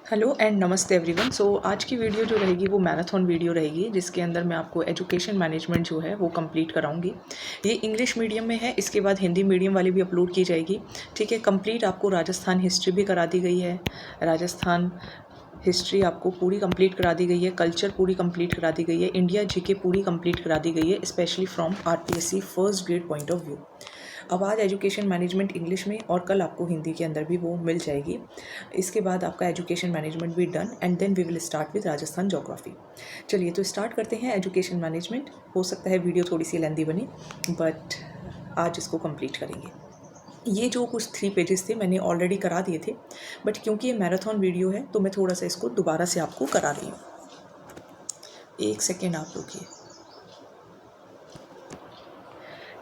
Hello and नमस्ते everyone. आज की वीडियो जो रहेगी वो मैराथन वीडियो रहेगी, जिसके अंदर मैं आपको एजुकेशन मैनेजमेंट जो है वो कंप्लीट कराऊंगी। ये इंग्लिश मीडियम में है, इसके बाद हिंदी मीडियम वाली भी अपलोड की जाएगी। ठीक है, कंप्लीट आपको राजस्थान हिस्ट्री भी करा दी गई है। राजस्थान हिस्ट्री आपको पूरी कंप्लीट करा दी गई है, कल्चर पूरी कंप्लीट करा दी गई है, इंडिया जीके पूरी कंप्लीट करा दी गई है, specially from RPSC first grade point of view. अब आज एजुकेशन मैनेजमेंट इंग्लिश में और कल आपको हिंदी के अंदर भी वो मिल जाएगी। इसके बाद आपका एजुकेशन मैनेजमेंट भी done and then we will start with Rajasthan geography. चलिए तो स्टार्ट करते हैं एजुकेशन मैनेजमेंट। हो सकता है वीडियो थोड़ी सी लेंदी बनी, बट आज इसको कंप्लीट करेंगे। ये जो कुछ 3 पेजेस थे मैंने ऑलरेडी करा दिए थे, बट क्योंकि ये मैराथन वीडियो है तो मैं थोड़ा सा इसको दोबारा से आपको करा रही हूँ। एक सेकेंड आप रुकिए।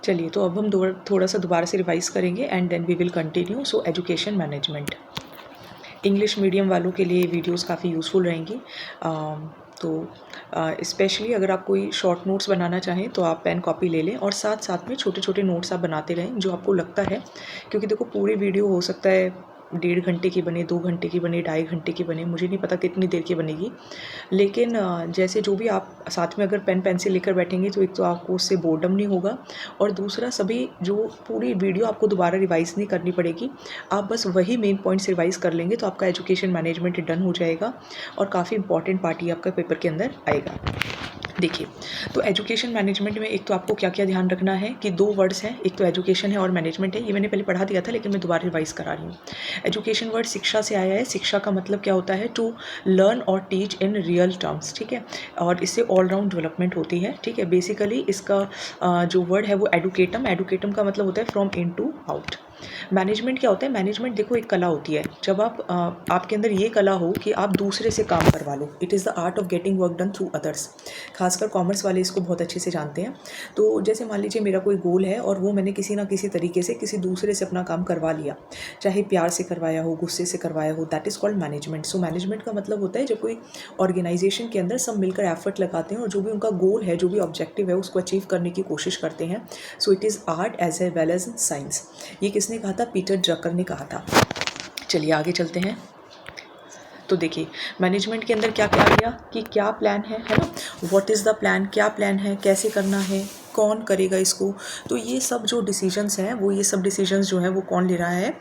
चलिए तो अब हम थोड़ा सा दोबारा से रिवाइज करेंगे and then we will continue. So education management English medium वालों के लिए वीडियोस काफ़ी यूज़फुल रहेंगी। तो स्पेशली अगर आप कोई शॉर्ट नोट्स बनाना चाहें तो आप पेन कॉपी ले लें और साथ साथ में छोटे छोटे नोट्स आप बनाते रहें जो आपको लगता है, क्योंकि देखो पूरी वीडियो हो सकता है 1.5 घंटे की बने, 2 घंटे की बने, 2.5 घंटे की बने, मुझे नहीं पता कितनी देर की बनेगी। लेकिन जैसे जो भी आप साथ में अगर पेन पेंसिल लेकर बैठेंगे तो एक तो आपको उससे बोर्डम नहीं होगा, और दूसरा सभी जो पूरी वीडियो आपको दोबारा रिवाइज़ नहीं करनी पड़ेगी। आप बस वही मेन पॉइंट्स रिवाइज़ कर लेंगे तो आपका एजुकेशन मैनेजमेंट डन हो जाएगा और काफ़ी इंपॉर्टेंट पार्ट ही आपका पेपर के अंदर आएगा। देखिए, तो एजुकेशन मैनेजमेंट में एक तो आपको क्या क्या ध्यान रखना है कि 2 वर्ड्स हैं, एक तो एजुकेशन है और मैनेजमेंट है। ये मैंने पहले पढ़ा दिया था लेकिन मैं दोबारा रिवाइज करा रही हूँ। एजुकेशन वर्ड शिक्षा से आया है। शिक्षा का मतलब क्या होता है? टू लर्न और टीच इन रियल टर्म्स। ठीक है, और इससे ऑलराउंड डेवलपमेंट होती है। ठीक है, बेसिकली इसका जो वर्ड है वो एडुकेटम। एडुकेटम का मतलब होता है from in to out. Management क्या होता है? मैनेजमेंट देखो एक कला होती है। जब आपके अंदर ये कला हो कि आप दूसरे से काम करवा लो, it is the art of getting work done through others. खासकर कॉमर्स वाले इसको बहुत अच्छे से जानते हैं। तो जैसे मान लीजिए मेरा कोई गोल है और वो मैंने किसी ना किसी तरीके से किसी दूसरे से अपना काम करवा लिया, चाहे प्यार से करवाया हो, गुस्से से करवाया हो, that is called management. So management का मतलब होता है जब कोई ऑर्गेनाइजेशन के अंदर सब मिलकर एफर्ट लगाते हैं और जो भी उनका गोल है, जो भी ऑब्जेक्टिव है, उसको अचीव करने की कोशिश करते हैं। So it is art as a well as science. ये किसने कहा था? पीटर ड्रकर ने कहा था। चलिए आगे चलते हैं। तो देखिए मैनेजमेंट के अंदर क्या क्या आ गया कि क्या प्लान है ना? What is the plan? क्या प्लान है, कैसे करना है, कौन करेगा इसको? तो ये सब जो डिसीजंस हैं वो, ये सब डिसीजंस जो हैं वो कौन ले रहा है?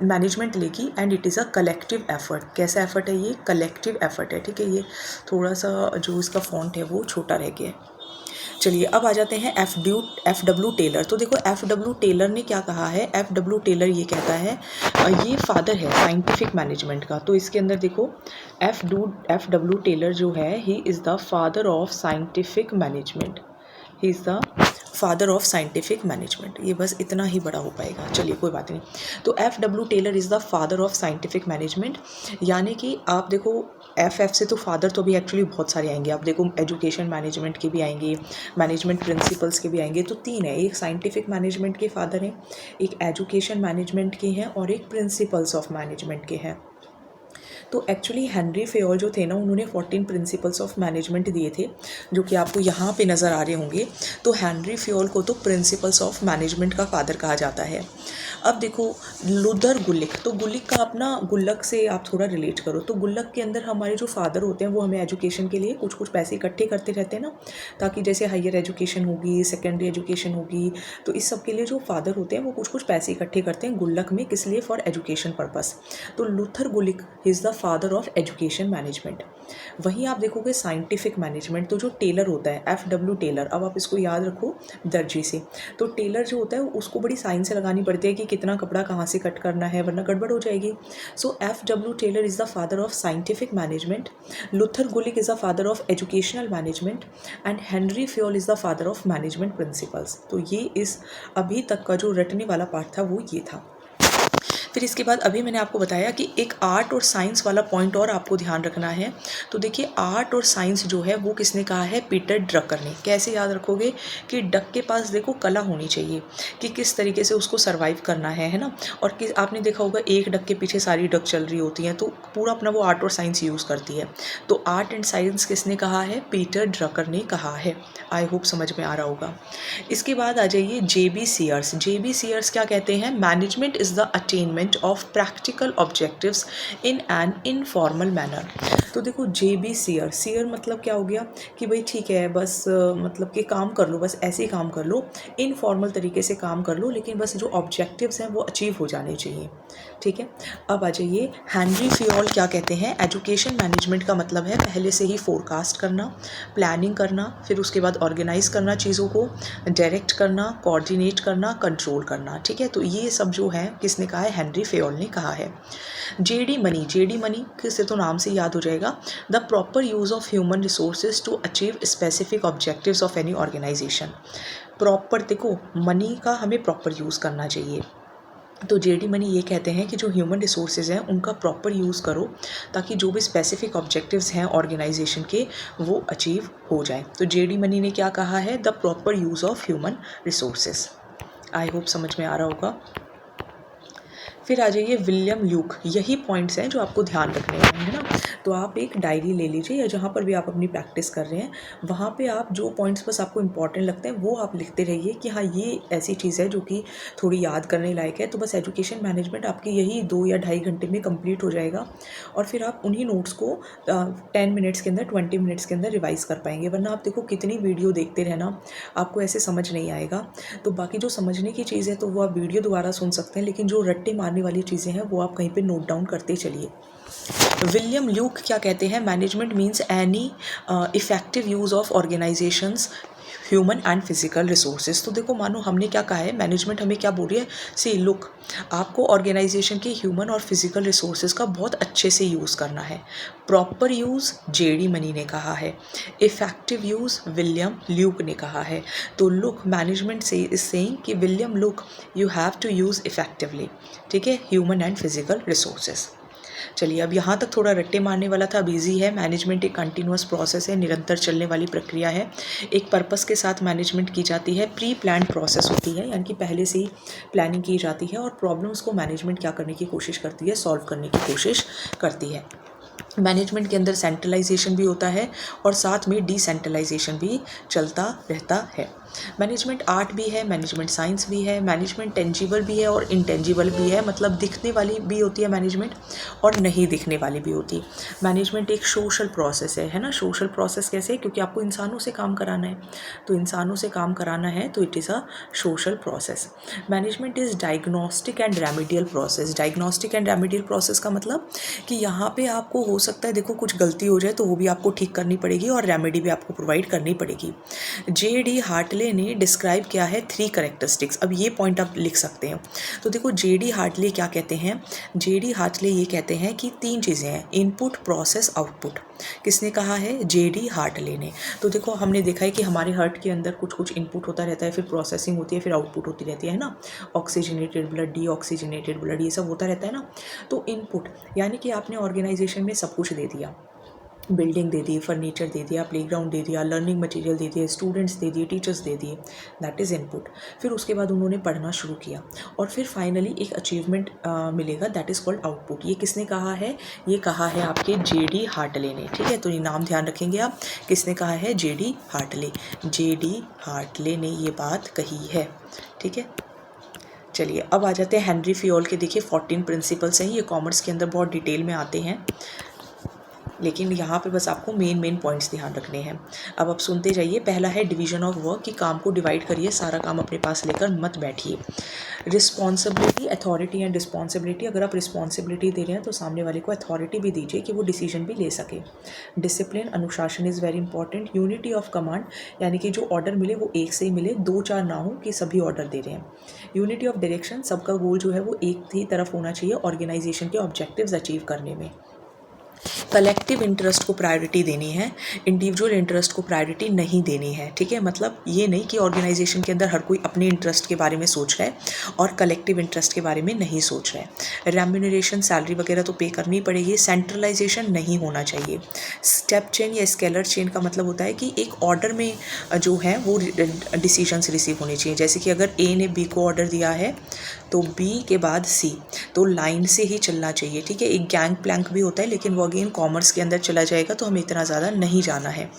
मैनेजमेंट लेगी and it is a collective effort. कैसा एफर्ट है? ये कलेक्टिव एफर्ट है। ठीक है, ये थोड़ा सा जो इसका फॉन्ट है वो छोटा रह गया है। चलिए अब आ जाते हैं एफ डब्ल्यू टेलर। तो देखो एफ डब्ल्यू टेलर ने क्या कहा है? एफ डब्ल्यू टेलर ये कहता है, ये फादर है साइंटिफिक मैनेजमेंट का। तो इसके अंदर देखो एफ डब्ल्यू टेलर जो है, he is the father of scientific management. He is the father of scientific management. ये बस इतना ही बड़ा हो पाएगा, चलिए कोई बात नहीं। तो F W Taylor is the father of scientific management. यानी कि आप देखो एफ से तो फादर तो भी एक्चुअली बहुत सारे आएंगे। आप देखो एजुकेशन मैनेजमेंट के भी आएंगे, मैनेजमेंट प्रिंसिपल्स के भी आएंगे। तो 3 है, एक साइंटिफिक मैनेजमेंट के फादर हैं, एक एजुकेशन मैनेजमेंट के हैं और एक प्रिंसिपल्स ऑफ मैनेजमेंट के हैं। तो एक्चुअली हेनरी फेयोल जो थे ना, उन्होंने 14 प्रिंसिपल्स ऑफ मैनेजमेंट दिए थे, जो कि आपको यहाँ पे नज़र आ रहे होंगे। तो हेनरी फेयोल को तो प्रिंसिपल्स ऑफ मैनेजमेंट का फादर कहा जाता है। अब देखो लुथर गुलिक, तो गुलिक का अपना गुल्लक से आप थोड़ा रिलेट करो। तो गुल्लक के अंदर हमारे जो फादर होते हैं वो हमें एजुकेशन के लिए कुछ कुछ पैसे इकट्ठे करते रहते हैं ना, ताकि जैसे हायर एजुकेशन होगी, सेकेंडरी एजुकेशन होगी, तो इस सब के लिए जो फादर होते हैं वो कुछ कुछ पैसे इकट्ठे करते हैं गुल्लक में। किस लिए? For education purpose. तो Luther Gulick is the father of education management. वहीं आप देखोगे साइंटिफिक मैनेजमेंट, तो जो टेलर होता है एफ डब्ल्यू टेलर, अब आप इसको याद रखो दर्जी से। तो टेलर जो होता है उसको बड़ी साइंस लगानी पड़ती है कि कितना कपड़ा कहाँ से कट करना है, वरना गड़बड़ हो जाएगी। So F W Taylor is the father of scientific management, Luther Gulick is the father of educational management and Henri Fayol is the father of management principles. तो ये इस अभी तक का जो रटने वाला पार्ट था वो ये था। फिर इसके बाद अभी मैंने आपको बताया कि एक आर्ट और साइंस वाला पॉइंट और आपको ध्यान रखना है। तो देखिए आर्ट और साइंस जो है वो किसने कहा है? पीटर ड्रकर ने। कैसे याद रखोगे कि डक के पास देखो कला होनी चाहिए कि किस तरीके से उसको सर्वाइव करना है ना। और कि आपने देखा होगा एक डक के पीछे सारी डक चल रही होती हैं, तो पूरा अपना वो आर्ट और साइंस यूज़ करती है। तो आर्ट एंड साइंस किसने कहा है? पीटर ड्रकर ने कहा है। आई होप समझ में आ रहा होगा। इसके बाद आ जाइए J B Sears. J B Sears क्या कहते हैं? Management is the attainment achievement of practical objectives in an informal manner. तो देखो JB सीयर मतलब क्या हो गया कि भाई ठीक है बस मतलब कि काम कर लो, बस ऐसे ही काम कर लो, इनफॉर्मल तरीके से काम कर लो, लेकिन बस जो ऑब्जेक्टिव्स हैं वो अचीव हो जाने चाहिए। ठीक है, अब आ जाइए हेनरी फियोल क्या कहते हैं। एजुकेशन मैनेजमेंट का मतलब है पहले से ही फोरकास्ट करना, प्लानिंग करना, फिर उसके बाद ऑर्गेनाइज करना चीज़ों को, डायरेक्ट करना, कोऑर्डिनेट करना, कंट्रोल करना। ठीक है, तो ये सब जो है किसने कहा है, हेनरी फियोल ने कहा है। जेडी मनी से तो नाम से याद हो जाएगा, the proper use of human resources to achieve specific objectives of any organisation. Proper देखो मनी का हमें प्रॉपर यूज़ करना चाहिए, तो जेडी मनी ये कहते हैं कि जो ह्यूमन रिसोर्सेज हैं उनका प्रॉपर यूज़ करो ताकि जो भी स्पेसिफिक ऑब्जेक्टिव्स हैं ऑर्गेनाइजेशन के वो अचीव हो जाए। तो जेडी मनी ने क्या कहा है, the proper use of human resources. I hope समझ में आ रहा होगा। फिर आ जाइए विलियम ल्यूक, यही पॉइंट्स हैं जो आपको ध्यान रखने हैं, है ना। तो आप एक डायरी ले लीजिए या जहाँ पर भी आप अपनी प्रैक्टिस कर रहे हैं वहाँ पे आप जो पॉइंट्स बस आपको इंपॉर्टेंट लगते हैं वो आप लिखते रहिए कि हाँ ये ऐसी चीज़ है जो कि थोड़ी याद करने लायक है। तो बस एजुकेशन मैनेजमेंट आपकी यही 2 या ढाई घंटे में कंप्लीट हो जाएगा और फिर आप उन्हीं नोट्स को 10 मिनट्स के अंदर 20 मिनट्स के अंदर रिवाइज कर पाएंगे। वरना आप देखो कितनी वीडियो देखते रहना, आपको ऐसे समझ नहीं आएगा। तो बाकी जो समझने की चीज़ है तो वो आप वीडियो दोबारा सुन सकते हैं, लेकिन जो रट्टे मारने वाली चीज़ें हैं वो आप कहीं पे नोट डाउन करते चलिए। विलियम ल्यूक क्या कहते हैं, management means any effective use of organisations human and physical resources. तो देखो मानो हमने क्या कहा है, मैनेजमेंट हमें क्या बोल रही है, सी लुक आपको ऑर्गेनाइजेशन के ह्यूमन और फिजिकल रिसोर्सेज का बहुत अच्छे से यूज़ करना है। प्रॉपर यूज़ जेडी मनी ने कहा है, इफेक्टिव यूज़ विलियम ल्यूक ने कहा है। तो लुक मैनेजमेंट से इज सेइंग कि William look you have to use effectively, ठीक है, ह्यूमन एंड फिजिकल रिसोर्सेज। चलिए अब यहाँ तक थोड़ा रट्टे मारने वाला था, अब ईजी है। मैनेजमेंट एक कंटिन्यूअस प्रोसेस है, निरंतर चलने वाली प्रक्रिया है। एक पर्पस के साथ मैनेजमेंट की जाती है, प्री प्लान्ड प्रोसेस होती है, यानी कि पहले से ही प्लानिंग की जाती है और प्रॉब्लम्स को मैनेजमेंट क्या करने की कोशिश करती है, सॉल्व करने की कोशिश करती है। मैनेजमेंट के अंदर सेंट्रलाइजेशन भी होता है और साथ में डिसेंट्रलाइजेशन भी चलता रहता है। मैनेजमेंट आर्ट भी है, मैनेजमेंट साइंस भी है, मैनेजमेंट टेंजिबल भी है और इंटेंजिबल भी है, मतलब दिखने वाली भी होती है मैनेजमेंट और नहीं दिखने वाली भी होती है। मैनेजमेंट एक सोशल प्रोसेस है ना। सोशल प्रोसेस कैसे, क्योंकि आपको इंसानों से काम कराना है, तो इंसानों से काम कराना है तो it is a social process. Management is diagnostic and remedial process. Diagnostic and remedial process का मतलब कि यहाँ पे आपको हो सकता है देखो कुछ गलती हो जाए तो वो भी आपको ठीक करनी पड़ेगी और रेमेडी भी आपको प्रोवाइड करनी पड़ेगी। JD हार्टले ने डिस्क्राइब किया है 3 कैरेक्टरिस्टिक्स। अब ये पॉइंट आप लिख सकते हैं। तो देखो JD हार्टले क्या कहते हैं, JD हार्टले ये कहते हैं कि 3 चीज़ें हैं, इनपुट, प्रोसेस, आउटपुट। किसने कहा है, JD हार्टले ने। तो देखो हमने देखा है कि हमारे हार्ट के अंदर कुछ कुछ इनपुट होता रहता है, फिर प्रोसेसिंग होती है, फिर आउटपुट होती रहती है ना। ऑक्सीजनेटेड ब्लड, डीऑक्सीजनेटेड ब्लड, ये सब होता रहता है ना। तो इनपुट यानी कि आपने ऑर्गेनाइजेशन में सब कुछ दे दिया, बिल्डिंग दे दी, फर्नीचर दे दिया, प्लेग्राउंड दे दिया, लर्निंग मटेरियल दे दिए, स्टूडेंट्स दे दिए, टीचर्स दे दिए, दैट इज़ इनपुट। फिर उसके बाद उन्होंने पढ़ना शुरू किया और फिर फाइनली एक अचीवमेंट मिलेगा, दैट इज़ कॉल्ड आउटपुट। ये किसने कहा है, ये कहा है आपके JD हार्टले ने। ठीक है, तो ये नाम ध्यान रखेंगे आप, किसने कहा है, JD हार्टले। JD हार्टले ने ये बात कही है। ठीक है, चलिए अब आ जाते हैं हेनरी फियोल के। देखिए 14 प्रिंसिपल्स हैं, ये कॉमर्स के अंदर बहुत डिटेल में आते हैं, लेकिन यहाँ पे बस आपको मेन पॉइंट्स ध्यान रखने हैं। अब आप सुनते जाइए। पहला है डिवीजन ऑफ वर्क, कि काम को डिवाइड करिए, सारा काम अपने पास लेकर मत बैठिए। रिस्पॉन्सिबिलिटी, अथॉरिटी एंड रिस्पॉन्सिबिलिटी, अगर आप रिस्पॉन्सिबिलिटी दे रहे हैं तो सामने वाले को अथॉरिटी भी दीजिए कि वो डिसीजन भी ले सके। डिसिप्लिन, अनुशासन is very important. Unity of command, यानी कि जो ऑर्डर मिले वो एक से ही मिले, 2-4 ना हो कि सभी ऑर्डर दे रहे हैं। यूनिटी ऑफ डायरेक्शन, सबका गोल जो है वो एक ही तरफ होना चाहिए ऑर्गेनाइजेशन के ऑब्जेक्टिव्स अचीव करने में। कलेक्टिव इंटरेस्ट को प्रायोरिटी देनी है, इंडिविजुअल इंटरेस्ट को प्रायोरिटी नहीं देनी है। ठीक है, मतलब ये नहीं कि ऑर्गेनाइजेशन के अंदर हर कोई अपने इंटरेस्ट के बारे में सोच रहा है और कलेक्टिव इंटरेस्ट के बारे में नहीं सोच रहा है। रेम्यूनरेशन, सैलरी वगैरह तो पे करनी पड़ेगी। सेंट्रलाइजेशन नहीं होना चाहिए। स्टेप चेन या स्केलर चेन का मतलब होता है कि एक ऑर्डर में जो है वो डिसीजंस रिसीव होने चाहिए। जैसे कि अगर A ने B को ऑर्डर दिया है तो B के बाद C, तो लाइन से ही चलना चाहिए। ठीक है, एक गैंग प्लैंक भी होता है, लेकिन वो अगेन कॉमर्स के अंदर चला जाएगा तो हमें इतना ज़्यादा नहीं जाना है।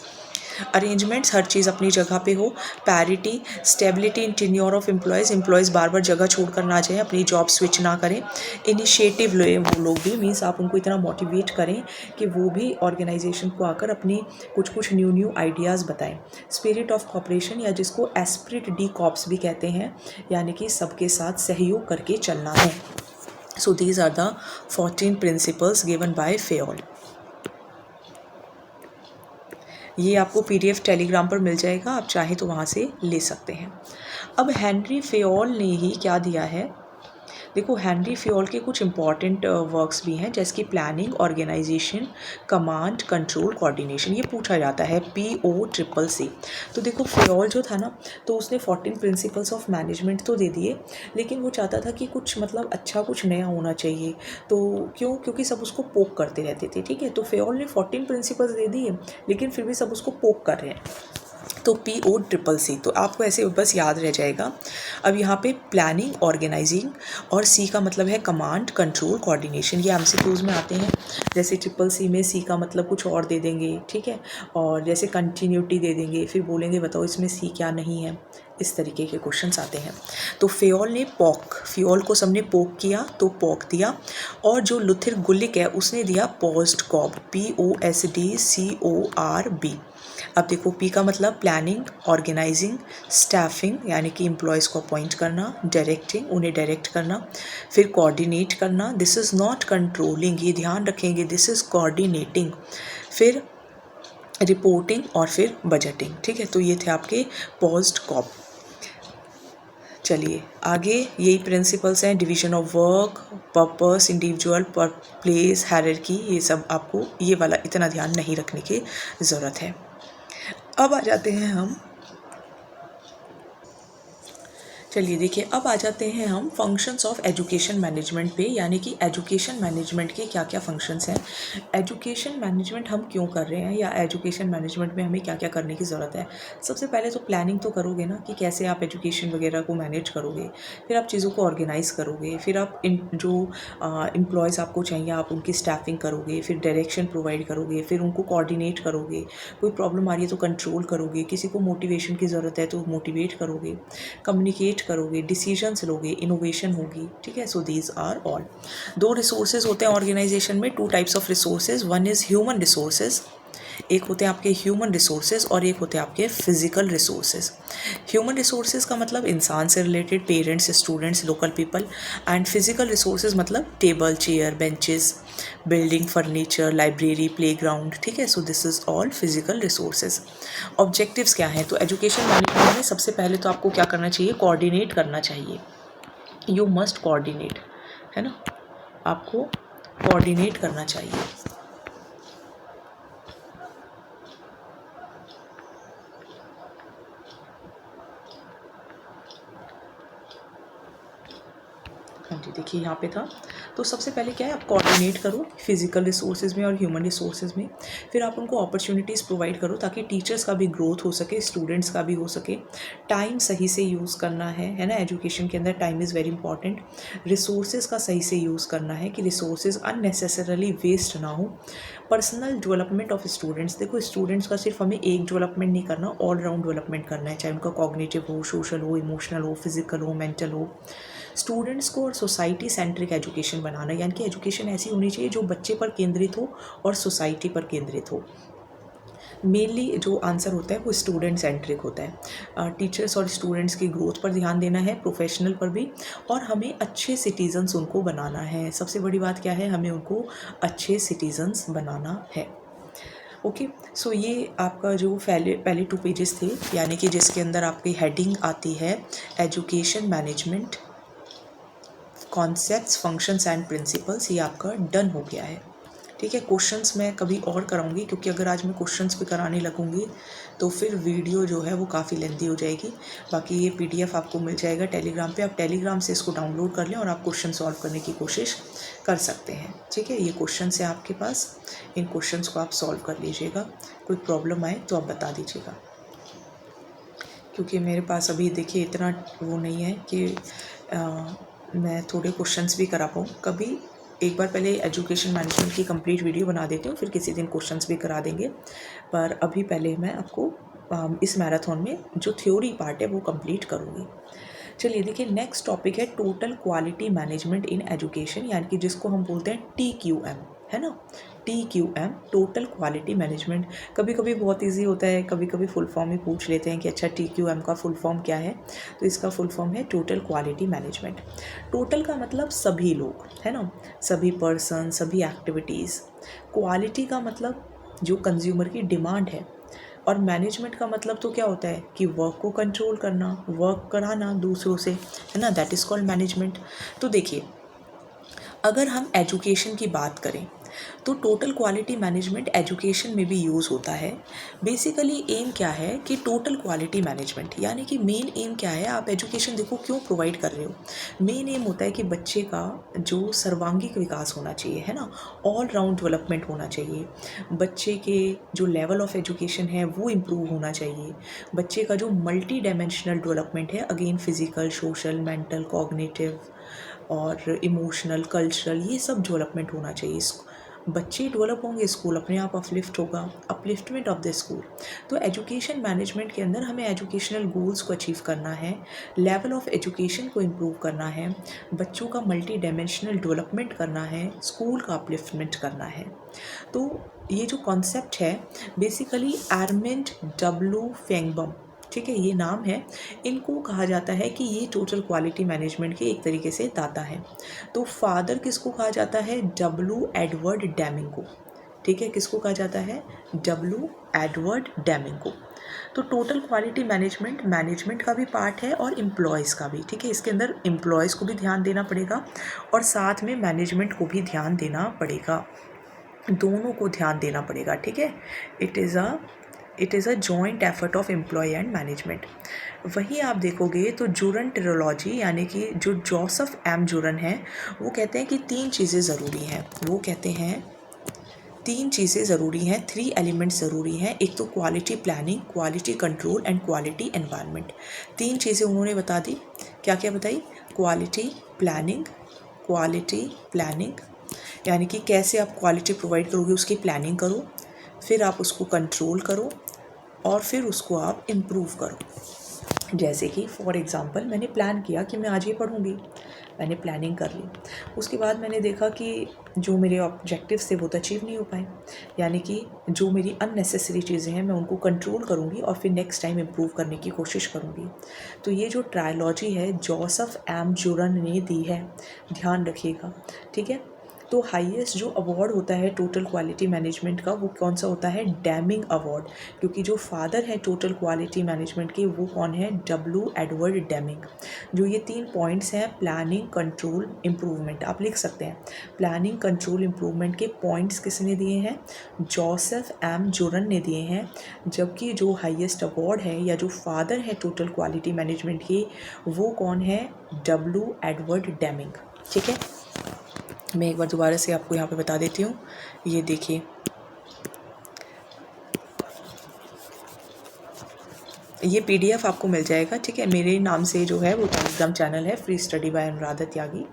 अरेंजमेंट्स, हर चीज़ अपनी जगह पे हो। Parity, stability in tenure of employees बार बार जगह छोड़ कर ना जाएँ, अपनी जॉब स्विच ना करें। इनिशिएटिव लें वो लोग भी, मीन्स आप उनको इतना मोटिवेट करें कि वो भी ऑर्गेनाइजेशन को आकर अपनी कुछ न्यू आइडियाज़ बताएं। स्पिरिट ऑफ कॉपरेशन, या जिसको एस्पिरिट डी कॉप्स भी कहते हैं, यानी कि सबके साथ सहयोग करके चलना है। So these are the 14 principles given by Fayol. ये आपको PDF टेलीग्राम पर मिल जाएगा, आप चाहें तो वहाँ से ले सकते हैं। अब हेनरी फेयोल ने ही क्या दिया है, देखो हेनरी फेयोल के कुछ इंपॉर्टेंट वर्क्स भी हैं, जैसे कि planning, organisation, command, control, coordination. ये पूछा जाता है POCCC। तो देखो फेयोल जो था ना, तो उसने 14 प्रिंसिपल्स ऑफ मैनेजमेंट तो दे दिए, लेकिन वो चाहता था कि कुछ मतलब अच्छा, कुछ नया होना चाहिए। तो क्योंकि सब उसको पोक करते रहते थे, ठीक है। तो फेयोल ने 14 प्रिंसिपल्स दे दिए, लेकिन फिर भी सब उसको पोक कर रहे हैं। तो POCCC, तो आपको ऐसे बस याद रह जाएगा। अब यहाँ पे प्लानिंग, ऑर्गेनाइजिंग, और C का मतलब है कमांड, कंट्रोल, कोऑर्डिनेशन। ये MCQs में आते हैं। जैसे CCC में C का मतलब कुछ और दे देंगे, ठीक है, और जैसे कंटिन्यूटी दे देंगे, फिर बोलेंगे बताओ इसमें C क्या नहीं है। इस तरीके के क्वेश्चंस आते हैं। तो फेयोल को सबने पोक किया तो पोक दिया, और जो लुथिर गुलिक है उसने दिया पोस्ट कॉब, POSDCORB। अब देखो P का मतलब प्लानिंग, ऑर्गेनाइजिंग, स्टाफिंग यानी कि एम्प्लॉयज़ को अपॉइंट करना, डायरेक्टिंग उन्हें डायरेक्ट करना, फिर कोऑर्डिनेट करना, दिस इज़ नॉट कंट्रोलिंग, ये ध्यान रखेंगे, दिस इज़ कोऑर्डिनेटिंग, फिर रिपोर्टिंग, और फिर बजटिंग, ठीक है। तो ये थे आपके पोस्ट कॉप। चलिए आगे यही प्रिंसिपल्स हैं, division of work, purpose, individual, place, hierarchy, ये सब आपको ये वाला इतना ध्यान नहीं रखने की ज़रूरत है। अब आ जाते हैं हम, चलिए देखिए अब आ जाते हैं हम फंक्शंस ऑफ एजुकेशन मैनेजमेंट पे, यानी कि एजुकेशन मैनेजमेंट के क्या क्या फंक्शंस हैं। एजुकेशन मैनेजमेंट हम क्यों कर रहे हैं, या एजुकेशन मैनेजमेंट में हमें क्या क्या करने की ज़रूरत है। सबसे पहले तो प्लानिंग तो करोगे ना, कि कैसे आप एजुकेशन वगैरह को मैनेज करोगे, फिर आप चीज़ों को ऑर्गेनाइज़ करोगे, फिर आप जो एम्प्लॉयज़ आपको चाहिए आप उनकी स्टाफिंग करोगे, फिर डायरेक्शन प्रोवाइड करोगे, फिर उनको कोऑर्डिनेट करोगे, कोई प्रॉब्लम आ रही है तो कंट्रोल करोगे, किसी को मोटिवेशन की ज़रूरत है तो मोटिवेट करोगे, कम्युनिकेट करोगे, डिसीजंस लोगे, इनोवेशन होगी, ठीक है। So these are all. 2 resources होते हैं ऑर्गेनाइजेशन में, 2 types of resources, one is human resources, एक होते हैं आपके ह्यूमन रिसोर्सेज और एक होते हैं आपके फिजिकल रिसोर्सेज। ह्यूमन रिसोर्सेज का मतलब इंसान से related, parents, students, local people, and physical resources मतलब table, chair, benches, building, furniture, library, playground, ठीक है। So this is all physical resources. Objectives क्या हैं, तो एजुकेशन मैनेजमेंट में सबसे पहले तो आपको क्या करना चाहिए, कोऑर्डिनेट करना चाहिए। यू मस्ट कोऑर्डिनेट, है ना, आपको कोऑर्डिनेट करना चाहिए। हाँ जी, देखिए यहाँ पे था। तो सबसे पहले क्या है, आप कोऑर्डिनेट करो फिजिकल रिसोर्सेज में और ह्यूमन रिसोर्सेज में, फिर आप उनको अपॉर्चुनिटीज़ प्रोवाइड करो ताकि टीचर्स का भी ग्रोथ हो सके, स्टूडेंट्स का भी हो सके। टाइम सही से यूज़ करना है ना, एजुकेशन के अंदर time is very important. Resources का सही से यूज़ करना है कि रिसोर्सेज अननेसेसरली वेस्ट ना हो। पर्सनल डेवलपमेंट ऑफ स्टूडेंट्स, देखो स्टूडेंट्स का सिर्फ हमें एक डेवलपमेंट नहीं करना, ऑल राउंड डेवलपमेंट करना है, चाहे उनका कॉग्निटिव हो, सोशल हो, इमोशनल हो, फिजिकल हो, मेंटल हो। स्टूडेंट्स को और सोसाइटी सेंट्रिक एजुकेशन बनाना, यानी कि एजुकेशन ऐसी होनी चाहिए जो बच्चे पर केंद्रित हो और सोसाइटी पर केंद्रित हो। मेनली जो आंसर होता है वो स्टूडेंट सेंट्रिक होता है। टीचर्स और स्टूडेंट्स की ग्रोथ पर ध्यान देना है, प्रोफेशनल पर भी, और हमें अच्छे सिटीजन्स उनको बनाना है। सबसे बड़ी बात क्या है, हमें उनको अच्छे सिटीजन्स बनाना है। ओके, सो ये आपका जो पहले 2 पेजेस थे, यानी कि जिसके अंदर आपकी हेडिंग आती है education management, concepts, functions and principles, ये आपका डन हो गया है, ठीक है। क्वेश्चंस मैं कभी और कराऊंगी, क्योंकि अगर आज मैं क्वेश्चंस भी कराने लगूंगी तो फिर वीडियो जो है वो काफ़ी लेंथी हो जाएगी। बाकी ये PDF आपको मिल जाएगा टेलीग्राम पे, आप टेलीग्राम से इसको डाउनलोड कर लें और आप क्वेश्चन सॉल्व करने की कोशिश कर सकते हैं, ठीक है। ये क्वेश्चन है आपके पास, इन क्वेश्चंस को आप सॉल्व कर लीजिएगा। कोई प्रॉब्लम आए तो आप बता दीजिएगा, क्योंकि मेरे पास अभी देखिए इतना वो नहीं है कि मैं थोड़े क्वेश्चंस भी करा पाऊँ। कभी एक बार पहले एजुकेशन मैनेजमेंट की कंप्लीट वीडियो बना देती हूँ, फिर किसी दिन क्वेश्चंस भी करा देंगे। पर अभी पहले मैं आपको इस मैराथन में जो थ्योरी पार्ट है वो कंप्लीट करूँगी। चलिए देखिए, नेक्स्ट टॉपिक है total quality management in education, यानी कि जिसको हम बोलते हैं TQM, है ना। TQM, total quality management. कभी कभी बहुत इजी होता है, कभी कभी फुल फॉर्म ही पूछ लेते हैं कि अच्छा TQM का फुल फॉर्म क्या है। तो इसका फुल फॉर्म है टोटल क्वालिटी मैनेजमेंट। टोटल का मतलब सभी लोग, है ना, सभी पर्सन, सभी एक्टिविटीज़। क्वालिटी का मतलब जो कंज्यूमर की डिमांड है, और मैनेजमेंट का मतलब तो क्या होता है कि वर्क को कंट्रोल करना, वर्क कराना दूसरों से, है ना, दैट इज़ कॉल्ड मैनेजमेंट। तो देखिए, अगर हम एजुकेशन की बात करें तो टोटल क्वालिटी मैनेजमेंट एजुकेशन में भी यूज़ होता है। बेसिकली एम क्या है कि टोटल क्वालिटी मैनेजमेंट, यानी कि मेन एम क्या है, आप एजुकेशन देखो क्यों प्रोवाइड कर रहे हो। मेन एम होता है कि बच्चे का जो सर्वांगीण विकास होना चाहिए, है ना, ऑल राउंड डेवलपमेंट होना चाहिए। बच्चे के जो लेवल ऑफ एजुकेशन है वो इम्प्रूव होना चाहिए। बच्चे का जो मल्टी डायमेंशनल डेवलपमेंट है, again physical, social, mental, cognitive और इमोशनल, कल्चरल, ये सब डेवलपमेंट होना चाहिए। बच्चे डेवलप होंगे, स्कूल अपने आप अपलिफ्ट होगा, अपलिफ्टमेंट ऑफ द स्कूल। तो एजुकेशन मैनेजमेंट के अंदर हमें एजुकेशनल गोल्स को अचीव करना है, लेवल ऑफ एजुकेशन को इम्प्रूव करना है, बच्चों का मल्टी डायमेंशनल डेवलपमेंट करना है, स्कूल का अपलिफ्टमेंट करना है। तो ये जो कॉन्सेप्ट है, बेसिकली आर्मिंड डब्ल्यू फेंगबम, ठीक है, ये नाम है। इनको कहा जाता है कि ये टोटल क्वालिटी मैनेजमेंट के एक तरीके से दाता हैं। तो फादर किसको कहा जाता है? डब्ल्यू एडवर्ड डेमिंग को, ठीक है, किसको कहा जाता है? डब्ल्यू एडवर्ड डेमिंग को। तो टोटल क्वालिटी मैनेजमेंट मैनेजमेंट का भी पार्ट है और एम्प्लॉयज़ का भी, ठीक है, इसके अंदर एम्प्लॉयज़ को भी ध्यान देना पड़ेगा और साथ में मैनेजमेंट को भी ध्यान देना पड़ेगा, दोनों को ध्यान देना पड़ेगा, ठीक है। It is a joint effort of employ and management. वहीं आप देखोगे तो जुरन ट्रिलॉजी, यानी कि जो जोसेफ एम जुरन है, वो कहते हैं कि 3 चीज़ें ज़रूरी हैं। वो कहते हैं 3 चीज़ें ज़रूरी हैं, 3 एलिमेंट्स ज़रूरी हैं। एक तो quality planning, quality control and quality environment. 3 चीज़ें उन्होंने बता दी। क्या क्या बताई? क्वालिटी प्लानिंग, यानी कि कैसे आप क्वालिटी प्रोवाइड करोगे, उसकी प्लानिंग करो, फिर आप उसको कंट्रोल करो और फिर उसको आप इम्प्रूव करो। जैसे कि फॉर एग्ज़ाम्पल, मैंने प्लान किया कि मैं आज ये पढ़ूँगी, मैंने प्लानिंग कर ली, उसके बाद मैंने देखा कि जो मेरे ऑब्जेक्टिव्स थे वो तो अचीव नहीं हो पाए, यानी कि जो मेरी अननेसेसरी चीज़ें हैं मैं उनको कंट्रोल करूँगी और फिर नेक्स्ट टाइम इम्प्रूव करने की कोशिश करूँगी। तो ये जो ट्रायोलॉजी है जोसेफ एम जुरन ने दी है, ध्यान रखिएगा, ठीक है। तो हाईएस्ट जो अवार्ड होता है टोटल क्वालिटी मैनेजमेंट का, वो कौन सा होता है? डेमिंग अवार्ड, क्योंकि जो फादर है टोटल क्वालिटी मैनेजमेंट के, वो कौन है? W Edward Deming. जो ये 3 पॉइंट्स हैं, प्लानिंग, कंट्रोल, इम्प्रूवमेंट, आप लिख सकते हैं। प्लानिंग, कंट्रोल, इम्प्रूवमेंट के पॉइंट्स किसने दिए हैं? जोसेफ एम जुरन ने दिए हैं। जबकि जो हाईएस्ट अवार्ड है या जो फादर है टोटल क्वालिटी मैनेजमेंट के, वो कौन है? डब्ल्यू एडवर्ड डेमिंग, ठीक है। मैं एक बार दोबारा से आपको यहाँ पे बता देती हूँ। ये देखिए, ये PDF आपको मिल जाएगा, ठीक है। मेरे नाम से जो है वो टेलीग्राम चैनल है, फ्री स्टडी बाय अनुराधा त्यागी।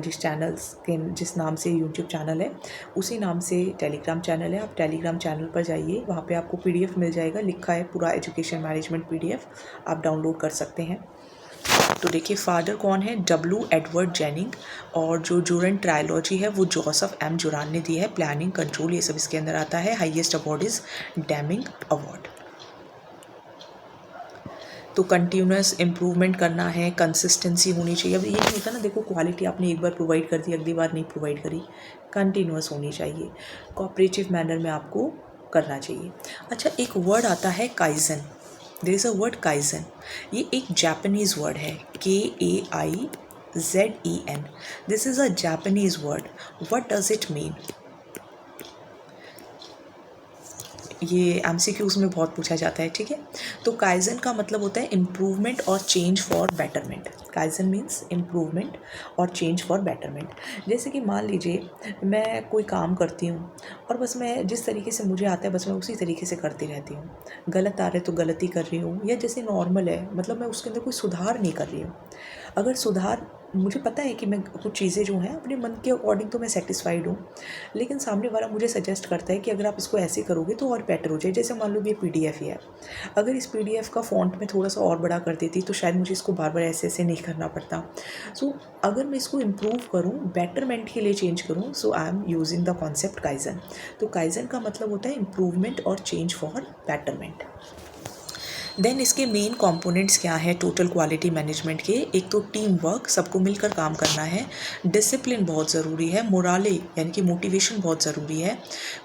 जिस नाम से यूट्यूब चैनल है, उसी नाम से टेलीग्राम चैनल है। आप टेलीग्राम चैनल पर जाइए, वहाँ पे आपको PDF मिल जाएगा, लिखा है पूरा एजुकेशन मैनेजमेंट PDF, आप डाउनलोड कर सकते हैं। तो देखिए, फादर कौन है? डब्ल्यू एडवर्ड जेनिंग, और जो जुरन ट्रायोलॉजी है वो जोसेफ एम जुरान ने दी है। प्लानिंग, कंट्रोल, ये सब इसके अंदर आता है। Highest award is Deming award. तो कंटिन्यूस इम्प्रूवमेंट करना है, कंसिस्टेंसी होनी चाहिए। अब ये नहीं होता ना, देखो क्वालिटी आपने एक बार प्रोवाइड कर दी, अगली बार नहीं प्रोवाइड करी, कंटिन्यूस होनी चाहिए, कोऑपरेटिव मैनर में आपको करना चाहिए। अच्छा, एक वर्ड आता है kaizen, there is a word kaizen. ये एक जापानीज़ वर्ड है, KAIZEN। This is a Japanese word. What does it mean? ये MCQs में बहुत पूछा जाता है, ठीक है। तो काइजन का मतलब होता है इम्प्रूवमेंट और change for betterment. Kaizen means improvement और चेंज फॉर बेटरमेंट। जैसे कि मान लीजिए मैं कोई काम करती हूँ और बस मैं जिस तरीके से मुझे आता है बस मैं उसी तरीके से करती रहती हूँ। गलत आ रहा है तो गलती कर रही हूँ, या जैसे नॉर्मल है, मतलब मैं उसके अंदर कोई सुधार नहीं कर रही हूँ। अगर सुधार, मुझे पता है कि मैं कुछ चीज़ें जो हैं अपने मन के अकॉर्डिंग तो मैं सेटिस्फाइड हूँ, लेकिन सामने वाला मुझे सजेस्ट करता है कि अगर आप इसको ऐसे करोगे तो और बेटर हो जाए। जैसे मान लो ये PDF ही है, अगर इस PDF का फ़ॉन्ट में थोड़ा सा और बड़ा कर देती तो शायद मुझे इसको बार बार ऐसे ऐसे नहीं करना पड़ता। सो अगर मैं इसको इम्प्रूव करूँ, बेटरमेंट के लिए चेंज करूँ, so I am using the concept kaizen. तो काइजन का मतलब होता है इम्प्रूवमेंट और चेंज फॉर बेटरमेंट। देन इसके मेन कंपोनेंट्स क्या है टोटल क्वालिटी मैनेजमेंट के? एक तो टीम वर्क, सबको मिलकर काम करना है, डिसिप्लिन बहुत ज़रूरी है, मोराले यानी कि मोटिवेशन बहुत ज़रूरी है,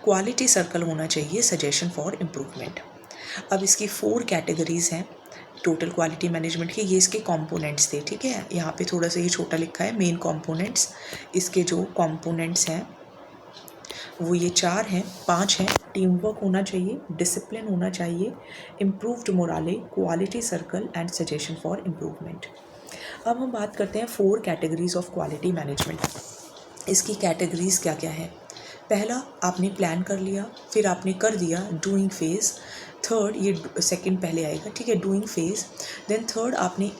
क्वालिटी सर्कल होना चाहिए, सजेशन फॉर इम्प्रूवमेंट। अब इसकी 4 कैटेगरीज हैं टोटल क्वालिटी मैनेजमेंट के, ये इसके कंपोनेंट्स थे, ठीक है। यहाँ पे थोड़ा सा ये छोटा लिखा है, मेन कंपोनेंट्स। इसके जो कंपोनेंट्स हैं वो ये 4 हैं, 5 हैं। टीम वर्क होना चाहिए, डिसिप्लिन होना चाहिए, improved morale, quality circle and suggestion for improvement. अब हम बात करते हैं 4 कैटेगरीज ऑफ क्वालिटी मैनेजमेंट। इसकी कैटेगरीज क्या क्या है? पहला, आपने प्लान कर लिया, फिर आपने कर दिया, डूइंग फेज। थर्ड, ये सेकंड पहले आएगा, ठीक है, डूइंग फेज। देन थर्ड, आपने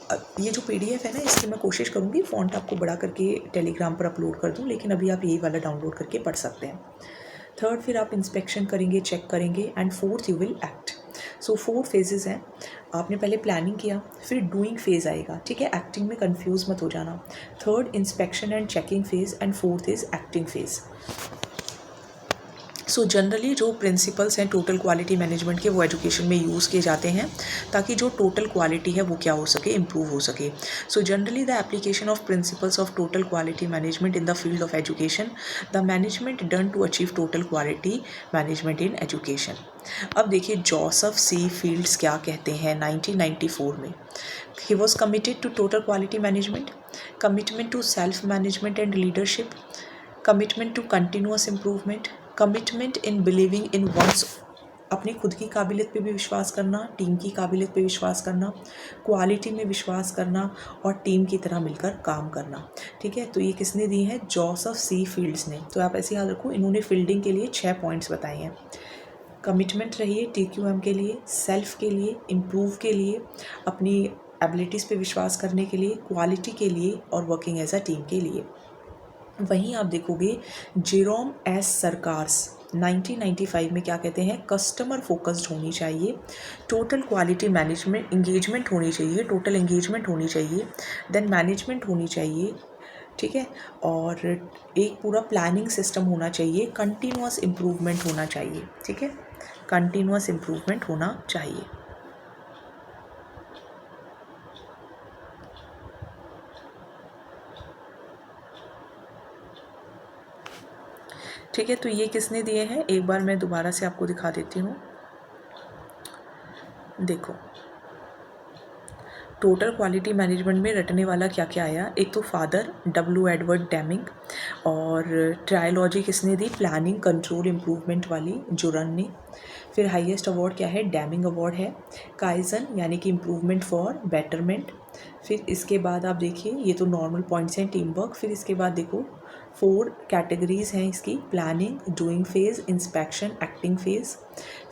ये जो PDF है ना, इसकी मैं कोशिश करूँगी फ़ॉन्ट आपको बड़ा करके टेलीग्राम पर अपलोड कर दूँ, लेकिन अभी आप यही वाला डाउनलोड करके पढ़ सकते हैं। थर्ड, फिर आप इंस्पेक्शन करेंगे, चेक करेंगे, and fourth you will act. So 4 phases हैं। आपने पहले प्लानिंग किया, फिर डूइंग फेज आएगा, ठीक है, एक्टिंग में कंफ्यूज मत हो जाना। Third, inspection and checking phase, and fourth is acting phase. So generally जो प्रिंसिपल्स हैं टोटल क्वालिटी मैनेजमेंट के, वो एजुकेशन में यूज़ किए जाते हैं ताकि जो टोटल क्वालिटी है वो क्या हो सके, इम्प्रूव हो सके। So generally the application of principles of total quality management in the field of education, the management done to achieve total quality management in education. अब देखिए जोसेफ सी फील्ड्स क्या कहते हैं 1994 में। He was committed to total quality management, commitment to self management and leadership, commitment to continuous improvement, commitment in believing in ones, अपनी खुद की काबिलियत पे भी विश्वास करना, टीम की काबिलियत पे विश्वास करना, क्वालिटी में विश्वास करना, और टीम की तरह मिलकर काम करना, ठीक है। तो ये किसने दी है? जोसेफ सी फील्ड्स ने। तो आप ऐसे याद रखो, इन्होंने फील्डिंग के लिए 6 पॉइंट्स बताए हैं। कमिटमेंट रहिए TQM के लिए, सेल्फ के लिए, इम्प्रूव के लिए, अपनी एबिलिटीज़ पे विश्वास करने के लिए, क्वालिटी के लिए, और वर्किंग एज अ टीम के लिए। वहीं आप देखोगे जेरोम एस सरकार्स 1995 में क्या कहते हैं? कस्टमर फोकस्ड होनी चाहिए, टोटल क्वालिटी मैनेजमेंट इंगेजमेंट होनी चाहिए, टोटल एंगेजमेंट होनी चाहिए, देन मैनेजमेंट होनी चाहिए, ठीक है, और एक पूरा प्लानिंग सिस्टम होना चाहिए, कंटिन्यूअस इम्प्रूवमेंट होना चाहिए, ठीक है, कंटिन्यूअस इम्प्रूवमेंट होना चाहिए। ठीक है, तो ये किसने दिए हैं? एक बार मैं दोबारा से आपको दिखा देती हूँ। देखो, टोटल क्वालिटी मैनेजमेंट में रटने वाला क्या क्या आया? एक तो फादर W एडवर्ड डेमिंग, और ट्रायोलॉजी किसने दी? प्लानिंग कंट्रोल इम्प्रूवमेंट वाली जुरन ने। फिर हाईएस्ट अवार्ड क्या है? डेमिंग अवार्ड है। काइजन यानी कि इम्प्रूवमेंट फॉर बेटरमेंट। फिर इसके बाद आप देखिए, ये तो नॉर्मल पॉइंट्स हैं, टीम वर्क। फिर इसके बाद देखो 4 कैटेगरीज हैं इसकी, planning, doing phase, inspection, acting phase.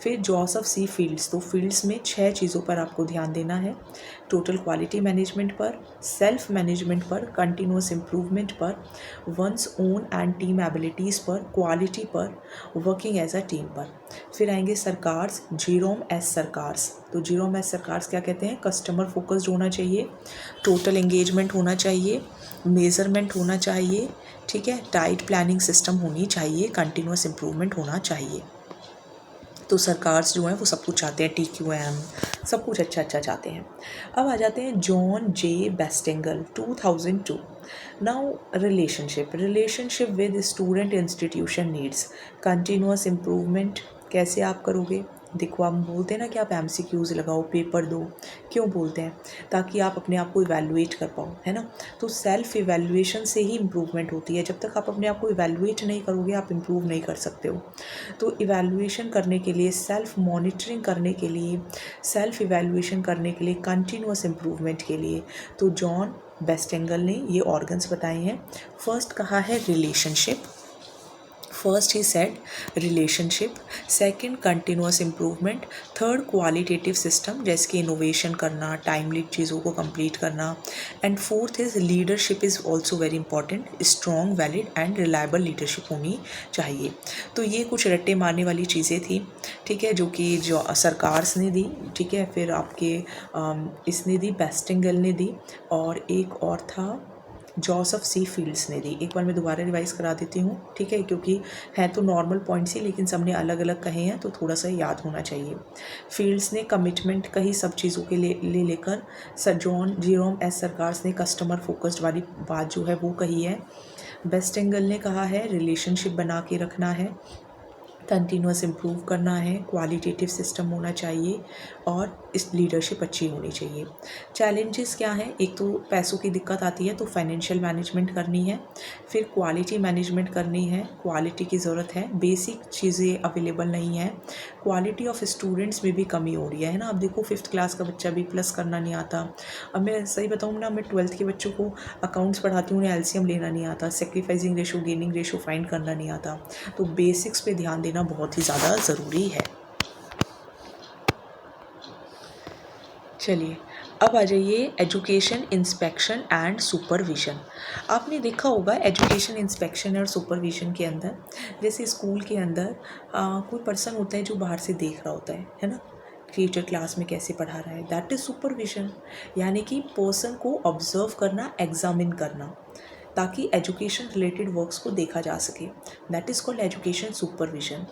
फिर जोसेफ सी फील्ड्स, तो फील्ड्स में 6 चीज़ों पर आपको ध्यान देना है, टोटल क्वालिटी मैनेजमेंट पर, सेल्फ मैनेजमेंट पर, कंटिन्यूअस इम्प्रूवमेंट पर, one's own and team abilities पर, क्वालिटी पर, वर्किंग एज अ टीम पर। फिर आएंगे सरकार्स, जेरोम एस सरकार्स। तो जेरोम एस सरकार्स क्या कहते हैं? कस्टमर फोकस्ड होना चाहिए, टोटल एंगेजमेंट होना चाहिए, मेजरमेंट होना चाहिए, ठीक है, टाइट प्लानिंग सिस्टम होनी चाहिए, कंटिन्यूअस इम्प्रूवमेंट होना चाहिए। तो सरकार्स जो हैं वो सब कुछ चाहते हैं, TQM सब कुछ अच्छा अच्छा चाहते हैं। अब आ जाते हैं जॉन जे बेस्टेंगल 2002। Now relationship with student institution needs, continuous improvement कैसे आप करोगे? देखो, हम बोलते हैं ना कि आप MCQs लगाओ, पेपर दो। क्यों बोलते हैं? ताकि आप अपने आप को इवैल्यूएट कर पाओ, है ना। तो सेल्फ इवैल्यूएशन से ही इम्प्रूवमेंट होती है। जब तक आप अपने आप को इवैल्यूएट नहीं करोगे, आप इम्प्रूव नहीं कर सकते हो। तो इवैल्यूएशन करने के लिए, सेल्फ मॉनिटरिंग करने के लिए, सेल्फ इवैल्यूएशन करने के लिए, कंटिन्यूअस इम्प्रूवमेंट के लिए, तो जॉन बेस्टेंगल ने ये ऑर्गन्स बताए हैं। फर्स्ट कहा है relationship, first he said relationship, second continuous improvement, third qualitative system जैसे कि इनोवेशन करना, टाइमली चीज़ों को कंप्लीट करना, and fourth is leadership is also very important, strong valid and reliable leadership होनी चाहिए। तो ये कुछ रट्टे मारने वाली चीज़ें थी, ठीक है, जो कि जो सरकार ने दी, ठीक है, फिर आपके इसने दी, बेस्टिंगल ने दी, और एक और था जोसेफ सी फील्ड्स ने दी। एक बार मैं दोबारा रिवाइज करा देती हूँ, ठीक है, क्योंकि हैं तो नॉर्मल पॉइंट्स ही, लेकिन सबने अलग अलग कहे हैं तो थोड़ा सा याद होना चाहिए। फील्ड्स ने कमिटमेंट कही सब चीज़ों के लेकर। सर जॉन जेरोम एस सरकार ने कस्टमर फोकस्ड वाली बात जो है वो कही है। बेस्टिंगल ने कहा है रिलेशनशिप बना के रखना है, कंटिन्यूअस इम्प्रूव करना है, क्वालिटेटिव सिस्टम होना चाहिए, और इस लीडरशिप अच्छी होनी चाहिए। चैलेंजेस क्या हैं? एक तो पैसों की दिक्कत आती है तो फाइनेंशियल मैनेजमेंट करनी है, फिर क्वालिटी मैनेजमेंट करनी है, क्वालिटी की ज़रूरत है, बेसिक चीज़ें अवेलेबल नहीं है, क्वालिटी ऑफ स्टूडेंट्स में भी कमी हो रही है ना। अब देखो 5th क्लास का बच्चा भी प्लस करना नहीं आता। अब मैं सही बताऊँ ना, मैं 12th के बच्चों को अकाउंट्स पढ़ाती हूँ, उन्हें एलसीएम लेना नहीं आता, sacrificing ratio, gaining ratio find करना नहीं आता। तो बेसिक्स पे ध्यान देना बहुत ही ज़्यादा ज़रूरी है। चलिए अब आ जाइए एजुकेशन इंस्पेक्शन एंड सुपरविज़न। आपने देखा होगा एजुकेशन इंस्पेक्शन और सुपरविज़न के अंदर, जैसे स्कूल के अंदर कोई पर्सन होता है जो बाहर से देख रहा होता है ना, टीचर क्लास में कैसे पढ़ा रहा है, दैट इज़ सुपरविज़न। यानी कि पर्सन को ऑब्जर्व करना, एग्जामिन करना, ताकि एजुकेशन रिलेटेड वर्क्स को देखा जा सके, that is called education supervision.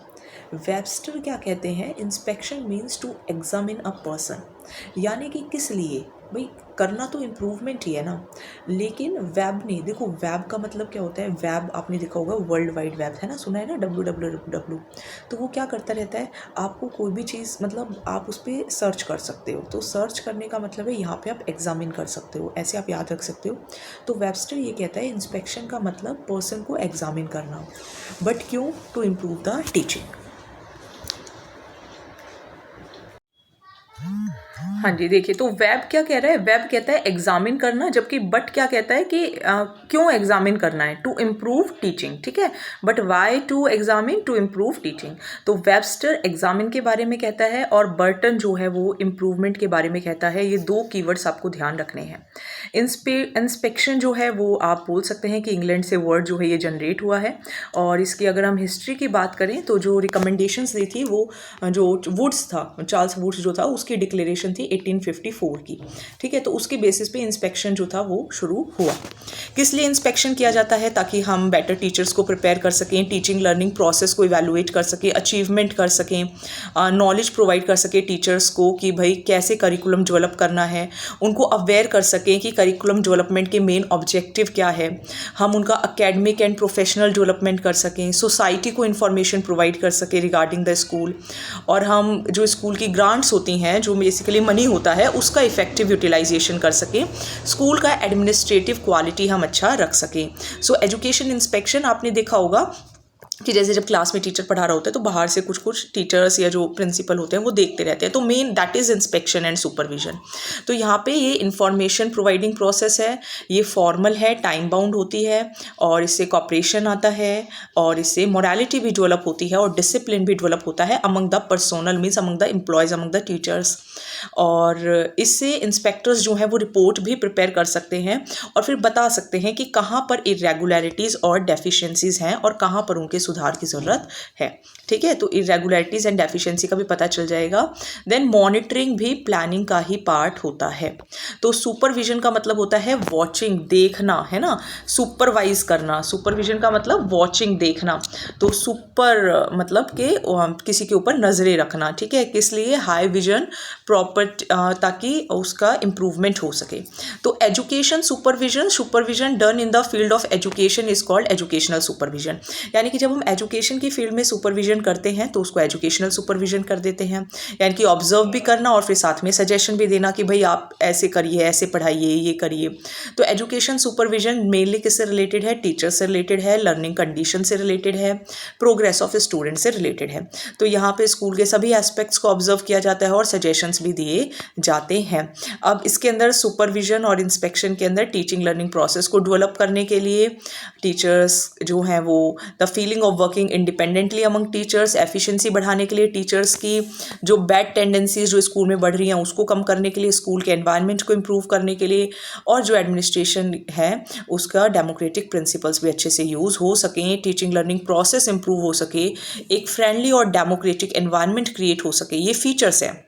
Webster क्या कहते हैं? Inspection means to examine a person, यानी कि किस लिए भाई करना तो इम्प्रूवमेंट ही है ना। लेकिन वेब ने, देखो वेब का मतलब क्या होता है? वेब आपने देखा होगा वर्ल्ड वाइड वेब है ना, सुना है ना, www। तो वो क्या करता रहता है, आपको कोई भी चीज़ मतलब आप उस पर सर्च कर सकते हो। तो सर्च करने का मतलब है यहाँ पे आप एग्जामिन कर सकते हो, ऐसे आप याद रख सकते हो। तो वेबस्टर ये कहता है इंस्पेक्शन का मतलब पर्सन को एग्जामिन करना, बट क्यों? To improve the teaching. हाँ जी, देखिए तो वेब क्या कह रहा है? वेब कहता है एग्जामिन करना, जबकि बट क्या कहता है कि क्यों एग्जामिन करना है? टू इम्प्रूव टीचिंग, ठीक है। But why to examine? To improve teaching. तो वेबस्टर एग्जामिन के बारे में कहता है और बर्टन जो है वो इम्प्रूवमेंट के बारे में कहता है। ये दो कीवर्ड्स आपको ध्यान रखने हैं। इंस्पेक्शन जो है वो आप बोल सकते हैं कि इंग्लैंड से वर्ड जो है ये जनरेट हुआ है, और इसकी अगर हम हिस्ट्री की बात करें तो जो रिकमेंडेशंस दी थी वो जो वुड्स था, चार्ल्स वुड्स जो था, उसकी डिक्लेरेशन थी 1854 की, ठीक है। तो उसके बेसिस पे इंस्पेक्शन जो था वो शुरू हुआ। किस लिए इंस्पेक्शन किया जाता है? ताकि हम बेटर टीचर्स को प्रिपेयर कर सकें, टीचिंग लर्निंग प्रोसेस को इवैल्यूएट कर सकें, अचीवमेंट कर सकें, नॉलेज प्रोवाइड कर सकें टीचर्स को कि भाई कैसे करिकुलम डेवलप करना है, उनको अवेयर कर सकें कि करिकुलम डेवलपमेंट के मेन ऑब्जेक्टिव क्या है, हम उनका एकेडमिक एंड प्रोफेशनल डेवलपमेंट कर सकें, सोसाइटी को इन्फॉर्मेशन प्रोवाइड कर सकें रिगार्डिंग द स्कूल, और हम जो स्कूल की ग्रांट्स होती हैं, जो बेसिकली मनी होता है, उसका इफेक्टिव यूटिलाइजेशन कर सकें, स्कूल का एडमिनिस्ट्रेटिव क्वालिटी हम अच्छा रख सकें। सो एजुकेशन इंस्पेक्शन आपने देखा होगा कि जैसे जब क्लास में टीचर पढ़ा रहा होता है तो बाहर से कुछ कुछ टीचर्स या जो प्रिंसिपल होते हैं वो देखते रहते हैं। तो main that is inspection and supervision. तो यहाँ पे ये इंफॉर्मेशन प्रोवाइडिंग प्रोसेस है, ये फॉर्मल है, टाइम बाउंड होती है, और इससे कॉपरेशन आता है, और इससे मोरालिटी भी डेवलप होती है, और डिसिप्लिन भी डेवलप होता है among the personnel means among the employees, among the teachers. और इससे इंस्पेक्टर्स जो हैं वो रिपोर्ट भी प्रिपेयर कर सकते हैं और फिर बता सकते हैं कि कहाँ पर इरेगुलरिटीज़ और डेफिशिएंसीज़ हैं और कहाँ पर उनके सुधार की ज़रूरत है, ठीक है। तो इरेगुलरिटीज़ एंड डेफिशिएंसी का भी पता चल जाएगा। देन मॉनिटरिंग भी प्लानिंग का ही पार्ट होता है। तो सुपरविजन का मतलब होता है वॉचिंग, देखना, है ना, सुपरवाइज करना। सुपरविजन का मतलब वॉचिंग, देखना। तो सुपर मतलब के किसी के ऊपर नज़रें रखना, ठीक है, किस लिए? हाई विजन प्रॉपर, ताकि उसका इम्प्रूवमेंट हो सके। तो education supervision, supervision done in the field of education is called educational supervision. यानी कि जब हम एजुकेशन की फील्ड में सुपरविजन करते हैं तो उसको एजुकेशनल सुपरविजन कर देते हैं। यानी कि ऑब्जर्व भी करना और फिर साथ में सजेशन भी देना कि भाई आप ऐसे करिए, ऐसे पढ़ाइए, ये करिए। तो एजुकेशन सुपरविजन मेनली किससे रिलेटेड है? टीचर से रिलेटेड है, लर्निंग कंडीशन से रिलेटेड है, प्रोग्रेस ऑफ स्टूडेंट से रिलेटेड है। तो यहाँ पे स्कूल के सभी एस्पेक्ट्स को ऑब्जर्व किया जाता है और सजेशंस भी दिए जाते हैं। अब इसके अंदर सुपरविजन और इंस्पेक्शन के अंदर टीचिंग लर्निंग प्रोसेस को डेवलप करने के लिए टीचर्स जो हैं वो the feeling of working independently among teachers, efficiency बढ़ाने के लिए टीचर्स की जो बैड टेंडेंसीज जो स्कूल में बढ़ रही हैं उसको कम करने के लिए, स्कूल के एनवायरनमेंट को इम्प्रूव करने के लिए, और जो एडमिनिस्ट्रेशन है उसका डेमोक्रेटिक प्रिंसिपल्स भी अच्छे से यूज़ हो सकें, टीचिंग लर्निंग प्रोसेस इंप्रूव हो सके, एक फ्रेंडली और डेमोक्रेटिक एनवायरनमेंट क्रिएट हो सके, ये फीचर्स हैं।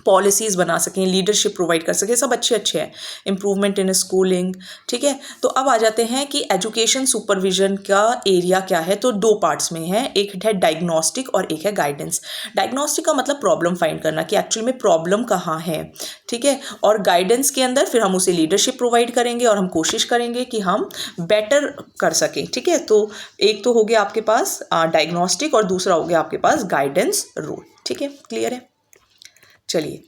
पॉलिसीज़ बना सकें, लीडरशिप प्रोवाइड कर सकें, सब अच्छे अच्छे हैं। इम्प्रूवमेंट इन स्कूलिंग, ठीक है। तो अब आ जाते हैं कि एजुकेशन सुपरविजन का एरिया क्या है। तो दो पार्ट्स में है, एक है डायग्नोस्टिक और एक है गाइडेंस। डायग्नोस्टिक का मतलब प्रॉब्लम फाइंड करना कि एक्चुअली में प्रॉब्लम कहाँ है, ठीक है। और गाइडेंस के अंदर फिर हम उसे लीडरशिप प्रोवाइड करेंगे और हम कोशिश करेंगे कि हम बेटर कर सकें, ठीक है। तो एक तो हो गया आपके पास डायग्नोस्टिक और दूसरा हो गया आपके पास गाइडेंस रोल, ठीक है। क्लियर है। चलिए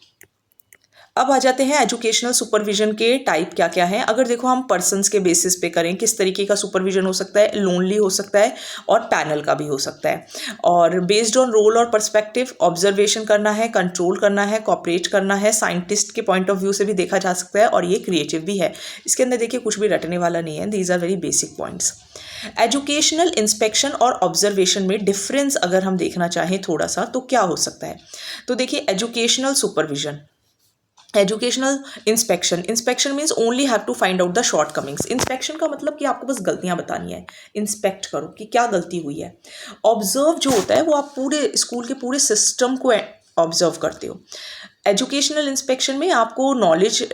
अब आ जाते हैं एजुकेशनल सुपरविजन के टाइप क्या क्या हैं। अगर देखो हम पर्सन्स के बेसिस पे करें, किस तरीके का सुपरविजन हो सकता है, लोनली हो सकता है और पैनल का भी हो सकता है। और बेस्ड ऑन रोल और पर्सपेक्टिव ऑब्जर्वेशन करना है, कंट्रोल करना है, कॉपरेट करना है, साइंटिस्ट के पॉइंट ऑफ व्यू से भी देखा जा सकता है और ये क्रिएटिव भी है। इसके अंदर देखिए कुछ भी रटने वाला नहीं है, these are very basic points. Educational inspection और ऑब्जर्वेशन में डिफरेंस अगर हम देखना चाहें थोड़ा सा तो क्या हो सकता है। तो देखिए educational supervision, educational inspection, inspection means only have to find out the shortcomings. Inspection का मतलब कि आपको बस गलतियां बतानी है, इंस्पेक्ट करो कि क्या गलती हुई है। ऑब्जर्व जो होता है वो आप पूरे स्कूल के पूरे सिस्टम को ऑब्जर्व करते हो। एजुकेशनल इंस्पेक्शन में आपको नॉलेज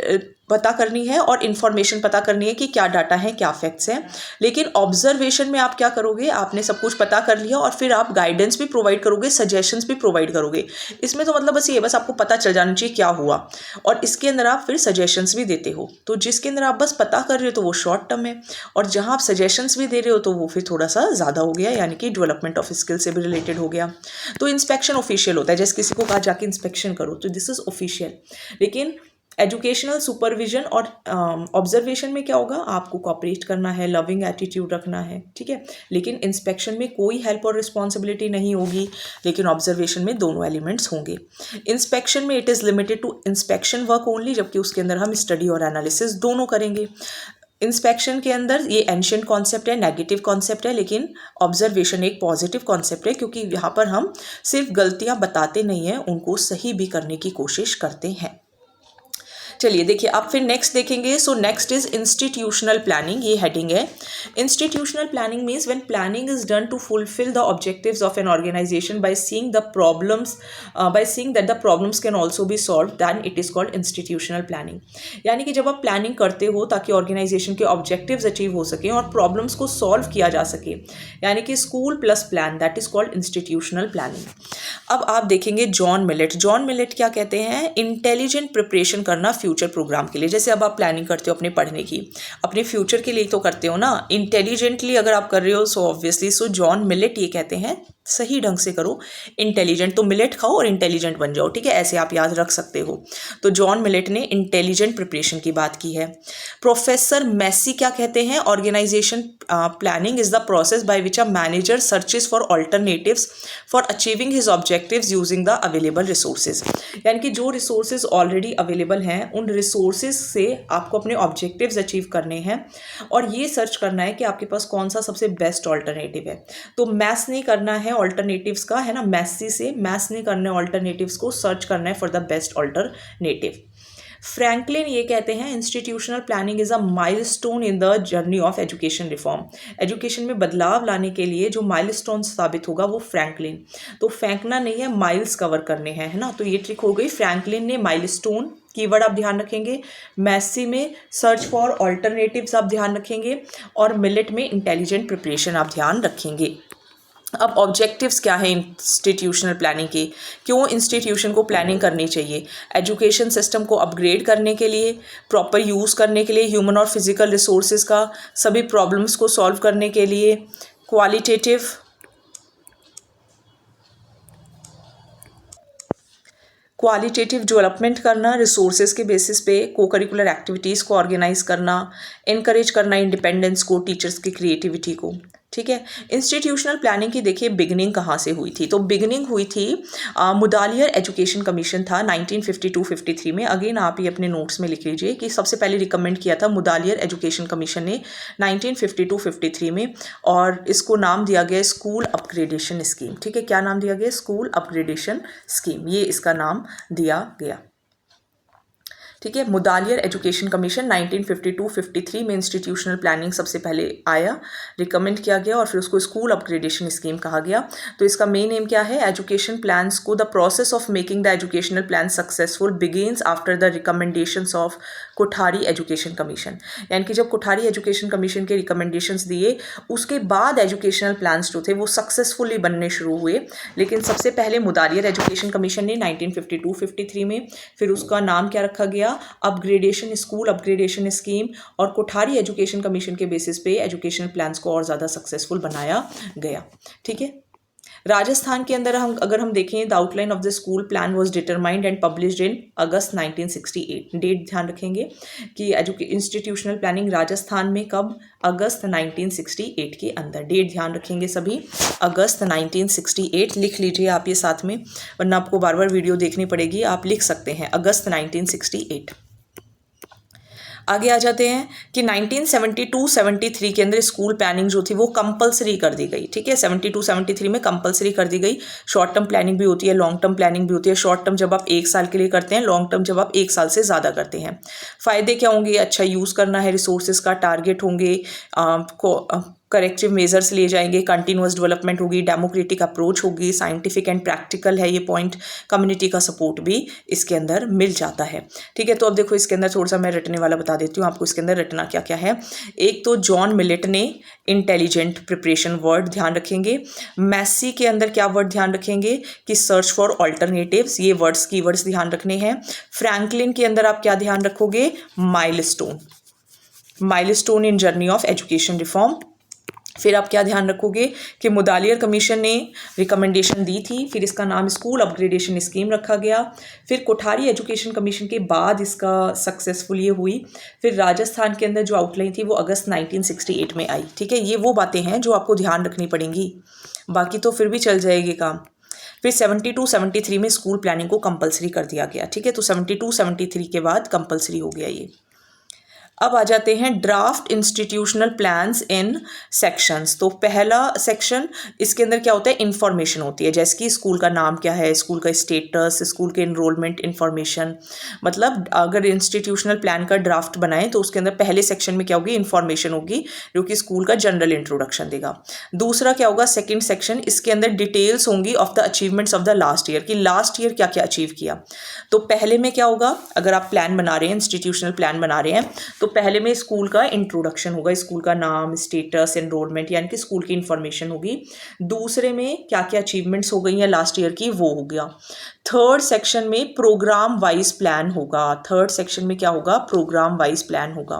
पता करनी है और इन्फॉर्मेशन पता करनी है कि क्या डाटा है, क्या फैक्ट्स हैं। लेकिन ऑब्जर्वेशन में आप क्या करोगे, आपने सब कुछ पता कर लिया और फिर आप गाइडेंस भी प्रोवाइड करोगे, सजेशंस भी प्रोवाइड करोगे। इसमें तो मतलब बस ये, बस आपको पता चल जाना चाहिए क्या हुआ और इसके अंदर आप फिर सजेशंस भी देते हो। तो जिसके अंदर आप बस पता कर रहे हो तो वो शॉर्ट टर्म है, और जहाँ आप सजेशंस भी दे रहे हो तो वो फिर थोड़ा सा ज़्यादा हो गया, यानी कि डेवलपमेंट ऑफ स्किल से भी रिलेटेड हो गया। तो इंस्पेक्शन ऑफिशियल होता है, जैसे किसी को कहा जाके इंस्पेक्शन करो तो दिस इज ऑफिशियल। लेकिन एजुकेशनल सुपरविजन और ऑब्जर्वेशन में क्या होगा, आपको कॉपरेट करना है, लविंग एटीट्यूड रखना है, ठीक है। लेकिन इंस्पेक्शन में कोई हेल्प और रिस्पॉन्सिबिलिटी नहीं होगी, लेकिन ऑब्जर्वेशन में दोनों एलिमेंट्स होंगे। इंस्पेक्शन में it is limited to inspection work only, जबकि उसके अंदर हम स्टडी और एनालिसिस दोनों करेंगे। इंस्पेक्शन के अंदर ये एंशिएंट कॉन्सेप्ट है, नेगेटिव कॉन्सेप्ट है, लेकिन ऑब्जर्वेशन एक पॉजिटिव कॉन्सेप्ट है, क्योंकि यहाँ पर हम सिर्फ गलतियाँ बताते नहीं हैं, उनको सही भी करने की कोशिश करते हैं। चलिए देखिए आप फिर नेक्स्ट देखेंगे। So next is institutional planning, ये हेडिंग है। Institutional planning means when planning is done to fulfil the objectives of an organisation by seeing the problems, by seeing that the problems can also be solve, then it is called institutional planning. यानी कि जब आप planning करते हो ताकि organisation के objectives achieve हो सकें और प्रॉब्लम्स को सॉल्व किया जा सके, यानी कि school plus plan, that is called institutional planning. अब आप देखेंगे जॉन मिलेट। जॉन मिलेट क्या कहते हैं, इंटेलिजेंट प्रिपरेशन करना फ्यूचर प्रोग्राम के लिए। जैसे अब आप प्लानिंग करते हो अपने पढ़ने की, अपने फ्यूचर के लिए तो करते हो ना, इंटेलिजेंटली अगर आप कर रहे हो सो ऑब्वियसली। सो जॉन मिलेट ये कहते हैं सही ढंग से करो, इंटेलिजेंट, तो मिलेट खाओ और इंटेलिजेंट बन जाओ, ठीक है, ऐसे आप याद रख सकते हो। तो जॉन मिलेट ने इंटेलिजेंट प्रिपरेशन की बात की है। प्रोफेसर मैसी क्या कहते हैं, organisation planning is the process by which a manager searches for alternatives for achieving his objectives using the available resources. यानी कि जो रिसोर्सेज ऑलरेडी अवेलेबल हैं उन रिसोर्सेज से आपको अपने ऑब्जेक्टिव्स अचीव करने हैं और ये सर्च करना है कि आपके पास कौन सा सबसे बेस्ट ऑल्टरनेटिव है। तो मैथ्स नहीं करना है ऑल्टरनेटिव्स का, है ना, मैसी से मैथ्स नहीं करना है ऑल्टरनेटिव्स को, सर्च करना है for the best alternative. Franklin ये कहते हैं institutional planning is a milestone in the journey of education reform. Education में बदलाव लाने के लिए जो माइलस्टोन साबित होगा वो फ्रैंकलिन, तो फेंकना नहीं है, माइल्स कवर करने हैं, है ना। तो ये ट्रिक हो गई, फ्रैंकलिन ने माइलस्टोन कीवर्ड आप ध्यान रखेंगे, मैसी में सर्च फॉर ऑल्टरनेटिव्स आप ध्यान रखेंगे और मिलेट में इंटेलिजेंट प्रिपरेशन आप ध्यान रखेंगे। अब ऑब्जेक्टिव्स क्या है इंस्टीट्यूशनल प्लानिंग के, क्यों इंस्टीट्यूशन को प्लानिंग करनी चाहिए, एजुकेशन सिस्टम को अपग्रेड करने के लिए, प्रॉपर यूज़ करने के लिए ह्यूमन और फिजिकल रिसोर्सेज का, सभी प्रॉब्लम्स को सॉल्व करने के लिए, क्वालिटेटिव डेवलपमेंट करना, रिसोर्सेज के बेसिस पे को करिकुलर एक्टिविटीज़ को ऑर्गेनाइज करना, इनकरेज करना इंडिपेंडेंस को, टीचर्स की क्रिएटिविटी को, ठीक है। इंस्टीट्यूशनल प्लानिंग की देखिए बिगनिंग कहाँ से हुई थी, तो बिगनिंग हुई थी मुदालियर एजुकेशन कमीशन था 1952-53 में। अगेन आप ये अपने नोट्स में लिख लीजिए कि सबसे पहले रिकमेंड किया था मुदालियर एजुकेशन कमीशन ने 1952-53 में, और इसको नाम दिया गया स्कूल अपग्रेडेशन स्कीम। ठीक है, क्या नाम दिया गया? स्कूल अपग्रेडेशन स्कीम, ये इसका नाम दिया गया। ठीक है, मुदालियर एजुकेशन कमीशन 1952-53 में इंस्टीट्यूशनल प्लानिंग सबसे पहले आया, रिकमेंड किया गया और फिर उसको स्कूल अपग्रेडेशन स्कीम कहा गया। तो इसका मेन एम क्या है? एजुकेशन प्लान्स को, the process of making the educational plan successful begins after the recommendations of Kothari education commission. यानी कि जब कोठारी एजुकेशन कमीशन के रिकमेंडेशंस दिए उसके बाद एजुकेशनल प्लान्स जो थे वो सक्सेसफुली बनने शुरू हुए। लेकिन सबसे पहले मुदालियर एजुकेशन कमीशन ने 1952-53 में, फिर उसका नाम क्या रखा गया? अपग्रेडेशन, स्कूल अपग्रेडेशन स्कीम, और कोठारी एजुकेशन कमीशन के बेसिस पे एजुकेशनल प्लान्स को और ज़्यादा सक्सेसफुल बनाया गया। ठीक है, राजस्थान के अंदर अगर हम देखें, the outline of the school plan was determined and published in August 1968। Date ध्यान रखेंगे कि इंस्टीट्यूशनल प्लानिंग राजस्थान में कब? अगस्त 1968 के अंदर। डेट ध्यान रखेंगे सभी, अगस्त 1968 लिख लीजिए आप ये साथ में, वरना आपको बार बार वीडियो देखनी पड़ेगी। आप लिख सकते हैं अगस्त 1968। आगे आ जाते हैं कि 1972-73 के अंदर स्कूल प्लानिंग जो थी वो कंपलसरी कर दी गई। ठीक है, 72-73 में कंपलसरी कर दी गई। शॉर्ट टर्म प्लानिंग भी होती है, लॉन्ग टर्म प्लानिंग भी होती है। शॉर्ट टर्म जब आप 1 साल के लिए करते हैं, लॉन्ग टर्म जब आप 1 साल से ज़्यादा करते हैं। फ़ायदे क्या होंगे? अच्छा यूज़ करना है रिसोर्सेज का, टारगेट होंगे, करेक्टिव मेजर्स लिए जाएंगे, कंटिन्यूअस डेवलपमेंट होगी, डेमोक्रेटिक अप्रोच होगी, साइंटिफिक एंड प्रैक्टिकल है ये पॉइंट, कम्युनिटी का सपोर्ट भी इसके अंदर मिल जाता है। ठीक है, तो अब देखो इसके अंदर थोड़ा सा मैं रटने वाला बता देती हूँ आपको, इसके अंदर रटना क्या क्या है। एक तो जॉन मिलेट ने इंटेलिजेंट प्रिपरेशन वर्ड ध्यान रखेंगे। मैसी के अंदर क्या वर्ड ध्यान रखेंगे कि सर्च फॉर ऑल्टरनेटिव्स, ये वर्ड्स कीवर्ड्स ध्यान रखने हैं। फ्रैंकलिन के अंदर आप क्या ध्यान रखोगे? Milestone, milestone in journey of education reform. फिर आप क्या ध्यान रखोगे कि मुदालियर कमीशन ने रिकमेंडेशन दी थी, फिर इसका नाम स्कूल अपग्रेडेशन स्कीम रखा गया। फिर कोठारी एजुकेशन कमीशन के बाद इसका सक्सेसफुल ये हुई। फिर राजस्थान के अंदर जो आउटलाइन थी वो अगस्त 1968 में आई। ठीक है, ये वो बातें हैं जो आपको ध्यान रखनी पड़ेंगी, बाकी तो फिर भी चल जाएगी काम। फिर 72-73 में स्कूल प्लानिंग को कंपलसरी कर दिया गया। ठीक है, तो 72-73 के बाद कंपलसरी हो गया ये। अब आ जाते हैं ड्राफ्ट इंस्टीट्यूशनल प्लान्स इन सेक्शंस। तो पहला सेक्शन, इसके अंदर क्या होता है? इंफॉर्मेशन होती है, जैसे कि स्कूल का नाम क्या है, स्कूल का स्टेटस, स्कूल के इनरोलमेंट इन्फॉर्मेशन। मतलब अगर इंस्टीट्यूशनल प्लान का ड्राफ्ट बनाएं तो उसके अंदर पहले सेक्शन में क्या होगी? इंफॉर्मेशन होगी, जो कि स्कूल का जनरल इंट्रोडक्शन देगा। दूसरा क्या होगा? सेकेंड सेक्शन, इसके अंदर डिटेल्स होंगी of the achievements of the last year, कि लास्ट ईयर क्या क्या अचीव किया। तो पहले में क्या होगा? अगर आप प्लान बना रहे हैं, इंस्टीट्यूशनल प्लान बना रहे हैं, तो पहले में स्कूल का इंट्रोडक्शन होगा, स्कूल का नाम, स्टेटस, एनरोलमेंट, यानी कि स्कूल की इंफॉर्मेशन होगी। दूसरे में क्या क्या अचीवमेंट्स हो गई हैं लास्ट ईयर की, वो हो गया। थर्ड सेक्शन में प्रोग्राम वाइज प्लान होगा। थर्ड सेक्शन में क्या होगा? प्रोग्राम वाइज प्लान होगा।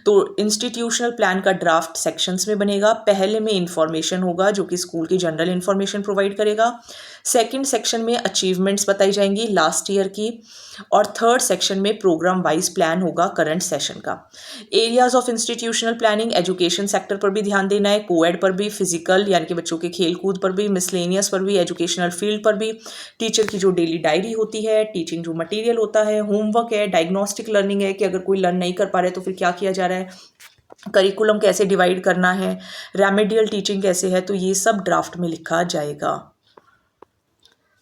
तो इंस्टीट्यूशनल प्लान का ड्राफ्ट सेक्शंस में बनेगा। पहले में इंफॉर्मेशन होगा जो कि स्कूल की जनरल इंफॉर्मेशन प्रोवाइड करेगा। सेकंड सेक्शन में अचीवमेंट्स बताई जाएंगी लास्ट ईयर की, और थर्ड सेक्शन में प्रोग्राम वाइज प्लान होगा करंट सेशन का। Areas of institutional planning, education sector पर भी ध्यान देना है, कोएड पर भी, फिजिकल यानी कि बच्चों के खेल कूद पर भी, मिसलेनियस पर भी, एजुकेशनल फील्ड पर भी, टीचर की जो डेली डायरी होती है, टीचिंग जो मटेरियल होता है, होमवर्क है, डायग्नोस्टिक लर्निंग है कि अगर कोई लर्न नहीं कर पा रहे तो फिर क्या किया जा रहा है, करिकुलम कैसे डिवाइड करना है, रेमेडियल टीचिंग कैसे है, तो ये सब ड्राफ्ट में लिखा जाएगा।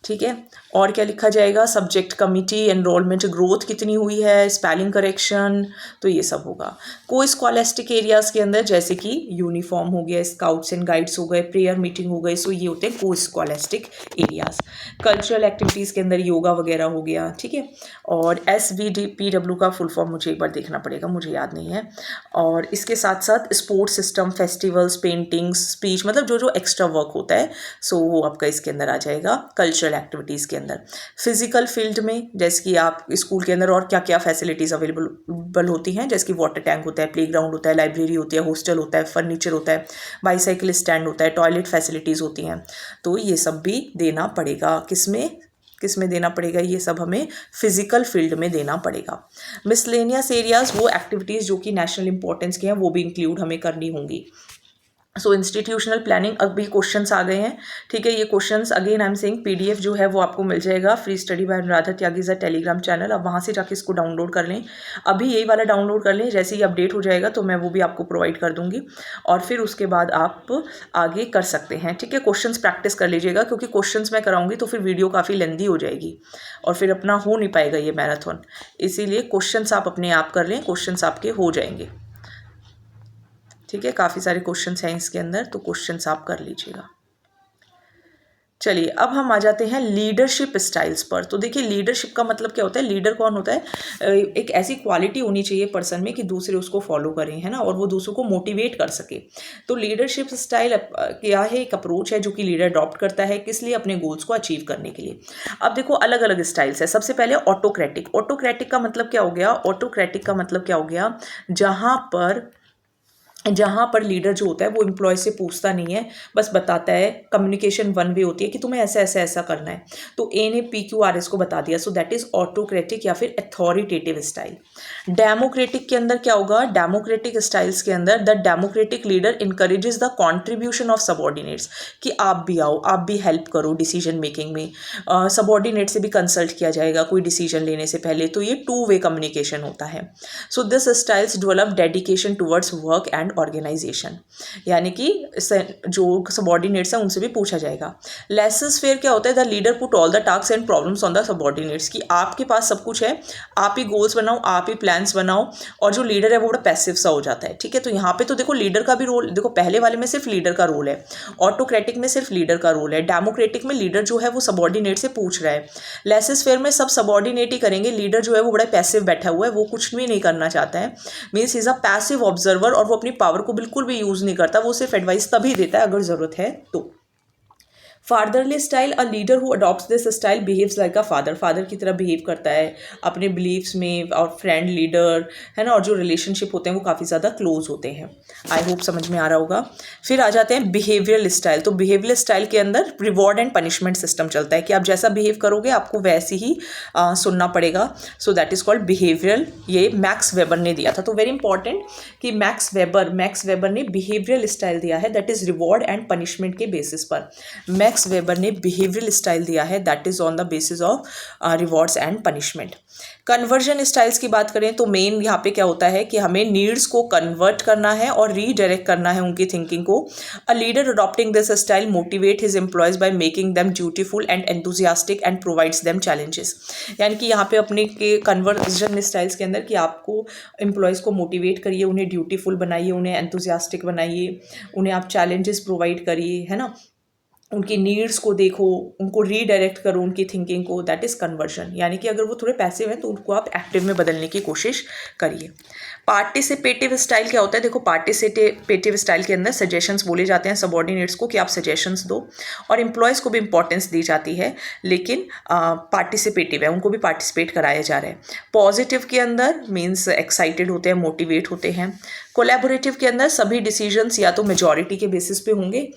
ठीक है, और क्या लिखा जाएगा? सब्जेक्ट कमिटी, एनरोलमेंट ग्रोथ कितनी हुई है, स्पेलिंग करेक्शन, तो ये सब होगा। को स्कॉलेस्टिक एरियाज़ के अंदर जैसे कि यूनिफॉर्म हो गया, स्काउट्स एंड गाइड्स हो गए, प्रेयर मीटिंग हो गई, सो ये होते हैं को स्कॉलेस्टिक एरियाज़। कल्चरल एक्टिविटीज़ के अंदर योगा वगैरह हो गया। ठीक है, और SVDPW का फुल फॉर्म मुझे एक बार देखना पड़ेगा, मुझे याद नहीं है। और इसके साथ साथ sports system, festivals, paintings, speech, मतलब जो जो एक्स्ट्रा वर्क होता है सो वो आपका इसके अंदर आ जाएगा कल्चरल एक्टिविटीज़ के अंदर। फिजिकल फील्ड में जैसे कि आप स्कूल के अंदर और क्या क्या फैसिलिटीज़ अवेलेबल होती हैं, जैसे कि वाटर टैंक होता है, प्लेग्राउंड होता है, लाइब्रेरी होती है, हॉस्टल होता है, फर्नीचर होता है, बाईसाइकिल स्टैंड होता है, टॉयलेट फैसिलिटीज़ होती हैं, तो ये सब भी देना पड़ेगा। किसमें देना पड़ेगा? ये सब हमें फिजिकल फील्ड में देना पड़ेगा। मिसलेनियस एरियाज़, वो एक्टिविटीज़ जो कि नेशनल इंपॉर्टेंस के हैं वो भी इंक्लूड हमें करनी होंगी। सो इंस्टीट्यूशनल प्लानिंग, अभी क्वेश्चंस आ गए हैं, ठीक है। ये questions again I am saying PDF जो है वो आपको मिल जाएगा फ्री स्टडी बाय अनुराधा त्यागी ज़ा टेलीग्राम चैनल, अब वहाँ से जाके इसको डाउनलोड कर लें। अभी यही वाला डाउनलोड कर लें, जैसे ही अपडेट हो जाएगा तो मैं वो भी आपको प्रोवाइड कर दूँगी, और फिर उसके बाद आप आगे कर सकते हैं, ठीक है। क्वेश्चंस प्रैक्टिस कर लीजिएगा, क्योंकि क्वेश्चंस मैं कराऊंगी तो फिर वीडियो काफ़ी लेंदी हो जाएगी और फिर अपना हो नहीं पाएगा ये मैराथन, इसीलिए क्वेश्चंस आप अपने आप कर लें, क्वेश्चंस आपके हो जाएंगे, ठीक है। काफ़ी सारे क्वेश्चंस हैं इसके अंदर, तो क्वेश्चंस आप कर लीजिएगा। चलिए अब हम आ जाते हैं लीडरशिप स्टाइल्स पर। तो देखिए लीडरशिप का मतलब क्या होता है, लीडर कौन होता है, एक ऐसी क्वालिटी होनी चाहिए पर्सन में कि दूसरे उसको फॉलो करें, है ना, और वो दूसरों को मोटिवेट कर सके। तो लीडरशिप स्टाइल क्या है, एक अप्रोच है जो कि लीडर अडॉप्ट करता है, किस लिए, अपने गोल्स को अचीव करने के लिए। अब देखो अलग अलग स्टाइल्स है। सबसे पहले ऑटोक्रेटिक। ऑटोक्रेटिक का मतलब क्या हो गया, ऑटोक्रेटिक का मतलब क्या हो गया, जहाँ पर लीडर जो होता है वो एम्प्लॉय से पूछता नहीं है, बस बताता है, कम्युनिकेशन वन वे होती है कि तुम्हें ऐसा ऐसा ऐसा करना है, तो ए ने PQRS को बता दिया, सो दैट इज ऑटोक्रेटिक या फिर अथॉरिटेटिव स्टाइल। डेमोक्रेटिक के अंदर क्या होगा, डेमोक्रेटिक स्टाइल्स के अंदर the democratic leader encourages the contribution of subordinates, कि आप भी आओ, आप भी हेल्प करो डिसीजन मेकिंग में, सबॉर्डिनेट से भी कंसल्ट किया जाएगा कोई डिसीजन लेने से पहले, तो ये 2 वे कम्युनिकेशन होता है। So this styles develop dedication towards work and organisation, यानी कि जो सबॉर्डिनेट्स हैं उनसे भी पूछा जाएगा। लेसस फेयर क्या होता है, the leader put all the task and problems on the subordinates, कि आपके पास सब कुछ है, आप ही गोल्स बनाओ, आप ही प्लान्स बनाओ, और जो लीडर है वो बड़ा पैसिव सा हो जाता है, ठीक है। तो यहाँ पे तो देखो लीडर का भी रोल, देखो पहले वाले में सिर्फ लीडर का रोल है, ऑटोक्रेटिक में सिर्फ लीडर का रोल है, डेमोक्रेटिक में लीडर जो है वो सबॉर्डिनेट से पूछ रहा है, लेसस फेयर में सब सबॉर्डिनेट ही करेंगे, लीडर जो है वो बड़ा पैसिव बैठा हुआ है, वो कुछ भी नहीं करना चाहता है, means is a passive observer, और वो अपनी पावर को बिल्कुल भी यूज़ नहीं करता, वो सिर्फ एडवाइस तभी देता है अगर ज़रूरत है तो। Fatherly style, a leader who adopts this style behaves like a father, father की तरह बिहेव करता है अपने बिलीव्स में, और फ्रेंड लीडर है ना, और जो रिलेशनशिप होते हैं वो काफ़ी ज़्यादा क्लोज होते हैं। आई होप समझ में आ रहा होगा। फिर आ जाते हैं बिहेवियरल स्टाइल। तो बिहेवियरल स्टाइल के अंदर रिवॉर्ड एंड पनिशमेंट सिस्टम चलता है, कि आप जैसा बिहेव करोगे आपको वैसे ही सुनना पड़ेगा, so that is called behavioural. ये मैक्स वेबर ने दिया था, तो वेरी इंपॉर्टेंट कि मैक्स वेबर ने बिहेवियरल स्टाइल दिया है, that is reward and punishment के बेसिस पर। मैक्स वेबर ने बिहेवियरल स्टाइल दिया है, that is on the basis of rewards and punishment. Conversion styles की बात करें तो मेन यहाँ पे क्या होता है कि हमें नीड्स को कन्वर्ट करना है और रीडायरेक्ट करना है उनकी थिंकिंग को। A leader adopting this style motivate his employees by making them dutiful and enthusiastic and provides them challenges, यानी कि यहाँ पे अपने के कन्वर्जन स्टाइल्स के अंदर कि आपको एम्प्लॉयज़ को मोटिवेट करिए, उन्हें ड्यूटीफुल बनाइए, उन्हें एंथुजियास्टिक बनाइए, उन्हें आप चैलेंजेस प्रोवाइड करिए, है ना, उनकी नीड्स को देखो, उनको रीडायरेक्ट करो उनकी थिंकिंग को, दैट इज़ कन्वर्जन। यानी कि अगर वो थोड़े पैसिव हैं तो उनको आप एक्टिव में बदलने की कोशिश करिए। पार्टिसिपेटिव स्टाइल क्या होता है, देखो पार्टिसिपेटिव स्टाइल के अंदर सजेशंस बोले जाते हैं सबॉर्डिनेट्स को कि आप सजेशंस दो, और एम्प्लॉयज़ को भी इंपॉर्टेंस दी जाती है, लेकिन पार्टिसिपेटिव है, उनको भी पार्टिसिपेट कराया जा रहा है। पॉजिटिव के अंदर मीन्स एक्साइटेड होते हैं, मोटिवेट होते हैं। कोलैबोरेटिव के अंदर सभी डिसीजंस या तो मेजॉरिटी के बेसिस पे होंगे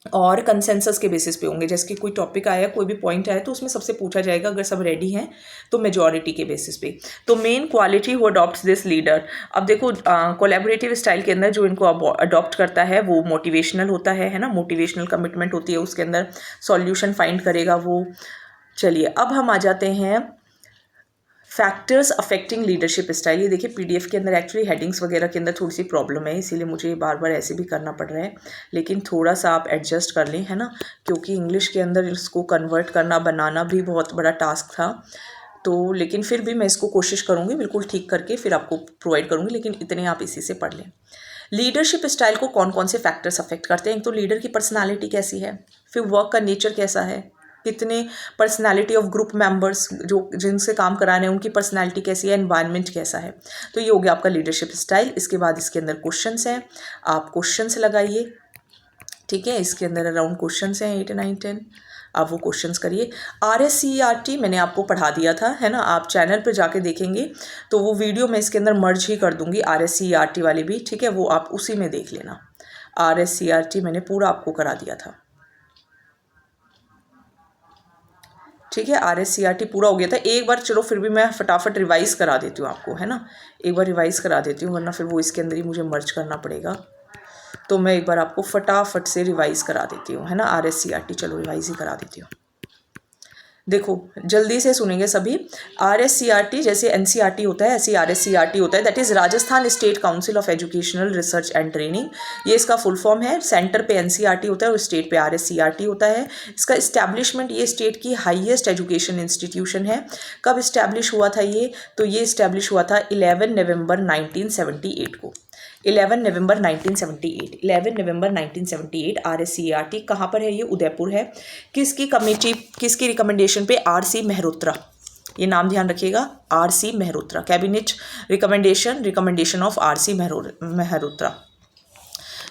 और कंसेंसस के बेसिस पे होंगे, जैसे कि कोई टॉपिक आया, कोई भी पॉइंट आया तो उसमें सबसे पूछा जाएगा, अगर सब रेडी हैं तो मेजॉरिटी के बेसिस पे। तो main quality who adopts this leader, अब देखो कोलैबोरेटिव स्टाइल के अंदर जो इनको अडॉप्ट करता है वो मोटिवेशनल होता है ना, मोटिवेशनल कमिटमेंट होती है उसके अंदर, सॉल्यूशन फाइंड करेगा वो। चलिए अब हम आ जाते हैं फैक्टर्स अफेक्टिंग लीडरशिप स्टाइल। ये देखिए पीडीएफ के अंदर एक्चुअली हेडिंग्स वगैरह के अंदर थोड़ी सी प्रॉब्लम है, इसीलिए मुझे बार बार ऐसे भी करना पड़ रहा है, लेकिन थोड़ा सा आप एडजस्ट कर लें, है ना, क्योंकि इंग्लिश के अंदर इसको कन्वर्ट करना, बनाना भी बहुत बड़ा टास्क था। तो लेकिन फिर भी मैं इसको कोशिश करूँगी बिल्कुल ठीक करके फिर आपको प्रोवाइड करूँगी, लेकिन इतने आप इसी से पढ़ लें। लीडरशिप स्टाइल को कौन कौन से फैक्टर्स अफेक्ट करते हैं, एक तो लीडर की पर्सनालिटी कैसी है, फिर वर्क का नेचर कैसा है, कितने पर्सनालिटी ऑफ ग्रुप मेंबर्स जो जिनसे काम कराने हैं उनकी पर्सनालिटी कैसी है, एनवायरनमेंट कैसा है। तो ये हो गया आपका लीडरशिप स्टाइल। इसके बाद इसके अंदर क्वेश्चंस हैं, आप क्वेश्चंस लगाइए, ठीक है, इसके अंदर अराउंड क्वेश्चंस हैं 8, 9, 10, आप वो क्वेश्चंस करिए। RSCERT मैंने आपको पढ़ा दिया था, है ना, आप चैनल पर जाके देखेंगे तो वो वीडियो मैं इसके अंदर मर्ज ही कर दूंगी, RSCERT वाली भी, ठीक है, वो आप उसी में देख लेना। RSCERT मैंने पूरा आपको करा दिया था, ठीक है, RSCERT पूरा हो गया था एक बार। चलो फिर भी मैं फटाफट रिवाइज़ करा देती हूँ आपको, है ना, एक बार रिवाइज़ करा देती हूँ, वरना फिर वो इसके अंदर ही मुझे मर्ज करना पड़ेगा। तो मैं एक बार आपको फटाफट से रिवाइज़ करा देती हूँ, है ना, RSCRT, चलो रिवाइज़ ही करा देती हूँ। देखो जल्दी से सुनेंगे सभी। RSCRT जैसे NCERT होता है ऐसे RSCRT होता है, that is Rajasthan state council of educational research and training. ये इसका फुल फॉर्म है। सेंटर पे NCERT होता है और स्टेट पे RSCRT होता है। इसका इस्टेब्लिशमेंट, ये स्टेट की हाईएस्ट एजुकेशन इंस्टीट्यूशन है। कब इस्टेब्लिश हुआ था ये? तो ये इस्टेब्लिश हुआ था 11 नवंबर 1978 को। 11 नवंबर 1978 RSCERT कहाँ पर है? ये उदयपुर है। किसकी कमेटी, किसकी रिकमेंडेशन पे? RC मेहरोत्रा, ये नाम ध्यान रखिएगा, RC Mehrotra, cabinet recommendation of RC Mehrotra,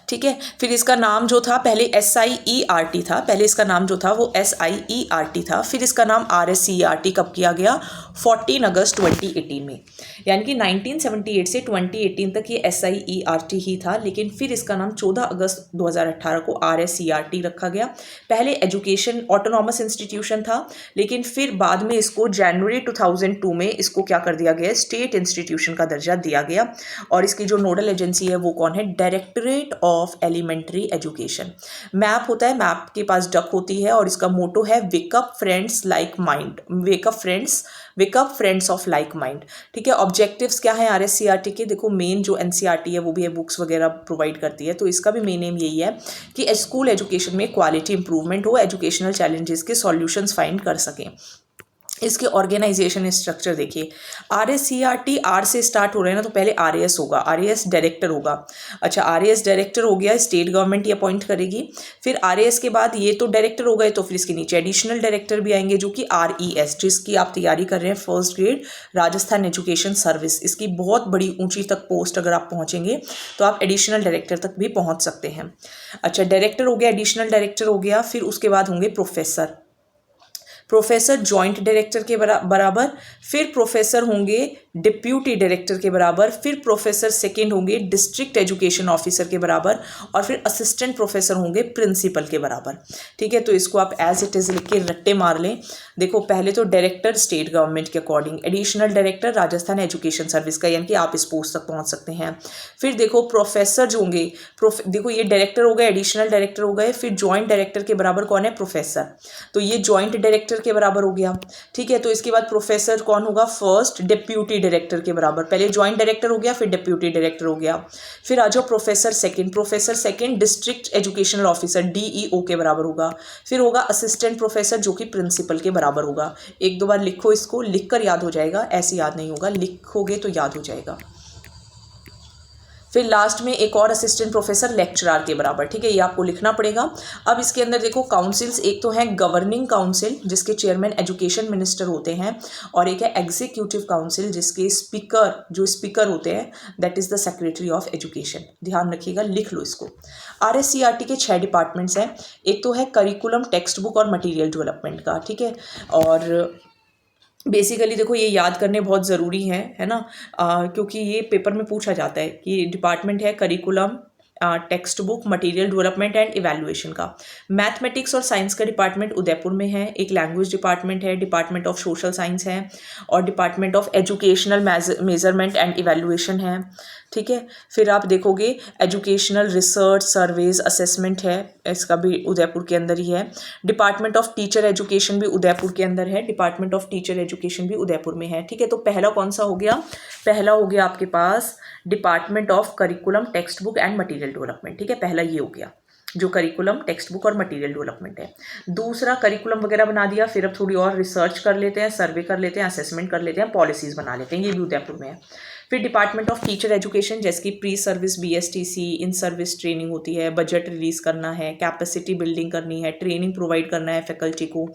ठीक है। फिर इसका नाम जो था पहले SIERT था, पहले इसका नाम जो था वो SIERT था। फिर इसका नाम RSCERT कब किया गया? 14 अगस्त 2018 में। यानी कि 1978 से 2018 तक ये SIERT ही था, लेकिन फिर इसका नाम 14 अगस्त 2018 को RSCERT रखा गया। पहले एजुकेशन ऑटोनॉमस इंस्टीट्यूशन था, लेकिन फिर बाद में इसको जनवरी 2002 में इसको क्या कर दिया गया? स्टेट इंस्टीट्यूशन का दर्जा दिया गया। और इसकी जो नोडल एजेंसी है वो कौन है? Directorate of elementary education. Map होता है, मैप के पास डक होती है और इसका मोटो है wake up friends like mind, wake up friends of like mind, ठीक है। ऑब्जेक्टिव्स क्या है RSCERT के? देखो मेन जो NCERT है वो भी है, बुक्स वगैरह प्रोवाइड करती है, तो इसका भी मेन एम यही है कि स्कूल एजुकेशन में क्वालिटी इंप्रूवमेंट हो, एजुकेशनल चैलेंजेस के सॉल्यूशंस फाइंड कर सकें। इसके ऑर्गेनाइजेशन स्ट्रक्चर देखिए, RSCERT R से स्टार्ट हो रहे हैं ना, तो पहले RAS होगा, RAS डायरेक्टर होगा। अच्छा, RAS डायरेक्टर हो गया, स्टेट गवर्नमेंट ये अपॉइंट करेगी। फिर RAS के बाद ये तो डायरेक्टर हो गए, तो फिर इसके नीचे एडिशनल डायरेक्टर भी आएंगे जो कि RES, जिसकी आप तैयारी कर रहे हैं first grade Rajasthan education service. इसकी बहुत बड़ी ऊंची तक पोस्ट अगर आप पहुंचेंगे तो आप एडिशनल डायरेक्टर तक भी पहुंच सकते हैं। अच्छा, डायरेक्टर हो गया, एडिशनल डायरेक्टर हो गया, फिर उसके बाद होंगे प्रोफेसर जॉइंट डायरेक्टर के बराबर, फिर प्रोफेसर होंगे डिप्यूटी डायरेक्टर के बराबर, फिर प्रोफेसर सेकंड होंगे डिस्ट्रिक्ट एजुकेशन ऑफिसर के बराबर, और फिर असिस्टेंट प्रोफेसर होंगे प्रिंसिपल के बराबर, ठीक है। तो इसको आप एज इट इज़ लिख के रट्टे मार लें। देखो पहले तो डायरेक्टर स्टेट गवर्नमेंट के according, additional director Rajasthan education service का, यानी कि आप इस पोस्ट तक पहुंच सकते हैं। फिर देखो प्रोफेसर जो होंगे, देखो ये डायरेक्टर हो गए, एडिशनल डायरेक्टर हो गए, फिर जॉइंट डायरेक्टर के बराबर कौन है? प्रोफेसर, तो ये जॉइंट डायरेक्टर के बराबर हो गया, ठीक है। तो इसके बाद प्रोफेसर कौन होगा? फर्स्ट डिप्यूटी डायरेक्टर के बराबर, पहले जॉइंट डायरेक्टर हो गया, फिर डिप्यूटी डायरेक्टर हो गया। फिर आ जाओ professor second district educational officer DEO के बराबर होगा। फिर होगा असिस्टेंट प्रोफेसर जो कि प्रिंसिपल के बराबर होगा। एक दो बार लिखो, इसको लिख कर याद हो जाएगा, ऐसे याद नहीं होगा, लिखोगे तो याद हो जाएगा। फिर लास्ट में एक और असिस्टेंट प्रोफेसर लेक्चरर के बराबर, ठीक है, ये आपको लिखना पड़ेगा। अब इसके अंदर देखो काउंसिल्स, एक तो है गवर्निंग काउंसिल जिसके चेयरमैन एजुकेशन मिनिस्टर होते हैं, और एक है एग्जीक्यूटिव काउंसिल जिसके स्पीकर होते हैं, that is the secretary of education. ध्यान रखिएगा, लिख लो इसको। RSCERT के 6 डिपार्टमेंट्स हैं। एक तो है करिकुलम, टेक्स्ट बुक और मटीरियल डेवलपमेंट का, ठीक है। और बेसिकली देखो ये याद करने बहुत ज़रूरी है ना, क्योंकि ये पेपर में पूछा जाता है कि डिपार्टमेंट है curriculum, text book, material development and evaluation का। मैथमेटिक्स और साइंस का डिपार्टमेंट उदयपुर में है। एक लैंग्वेज डिपार्टमेंट है, डिपार्टमेंट ऑफ सोशल साइंस है, और department of educational measurement and evaluation है, ठीक है। फिर आप देखोगे एजुकेशनल रिसर्च सर्वेज असेसमेंट है, इसका भी उदयपुर के अंदर ही है। डिपार्टमेंट ऑफ टीचर एजुकेशन भी उदयपुर के अंदर है, डिपार्टमेंट ऑफ टीचर एजुकेशन भी उदयपुर में है, ठीक है। तो पहला कौन सा हो गया? पहला हो गया आपके पास department of curriculum, text book and material development, ठीक है, पहला ये हो गया जो करिकुलम, टेक्स्ट बुक और मटेरियल डेवलपमेंट है। दूसरा करिकुलम वगैरह बना दिया, फिर अब थोड़ी और रिसर्च कर लेते हैं, सर्वे कर लेते हैं, असेसमेंट कर लेते हैं, पॉलिसीज़ बना लेते हैं, ये भी उदयपुर में है। फिर डिपार्टमेंट ऑफ टीचर एजुकेशन जैसे कि pre service BSTC, in service training होती है, बजट रिलीज़ करना है, कैपेसिटी बिल्डिंग करनी है, ट्रेनिंग प्रोवाइड करना है फैकल्टी को,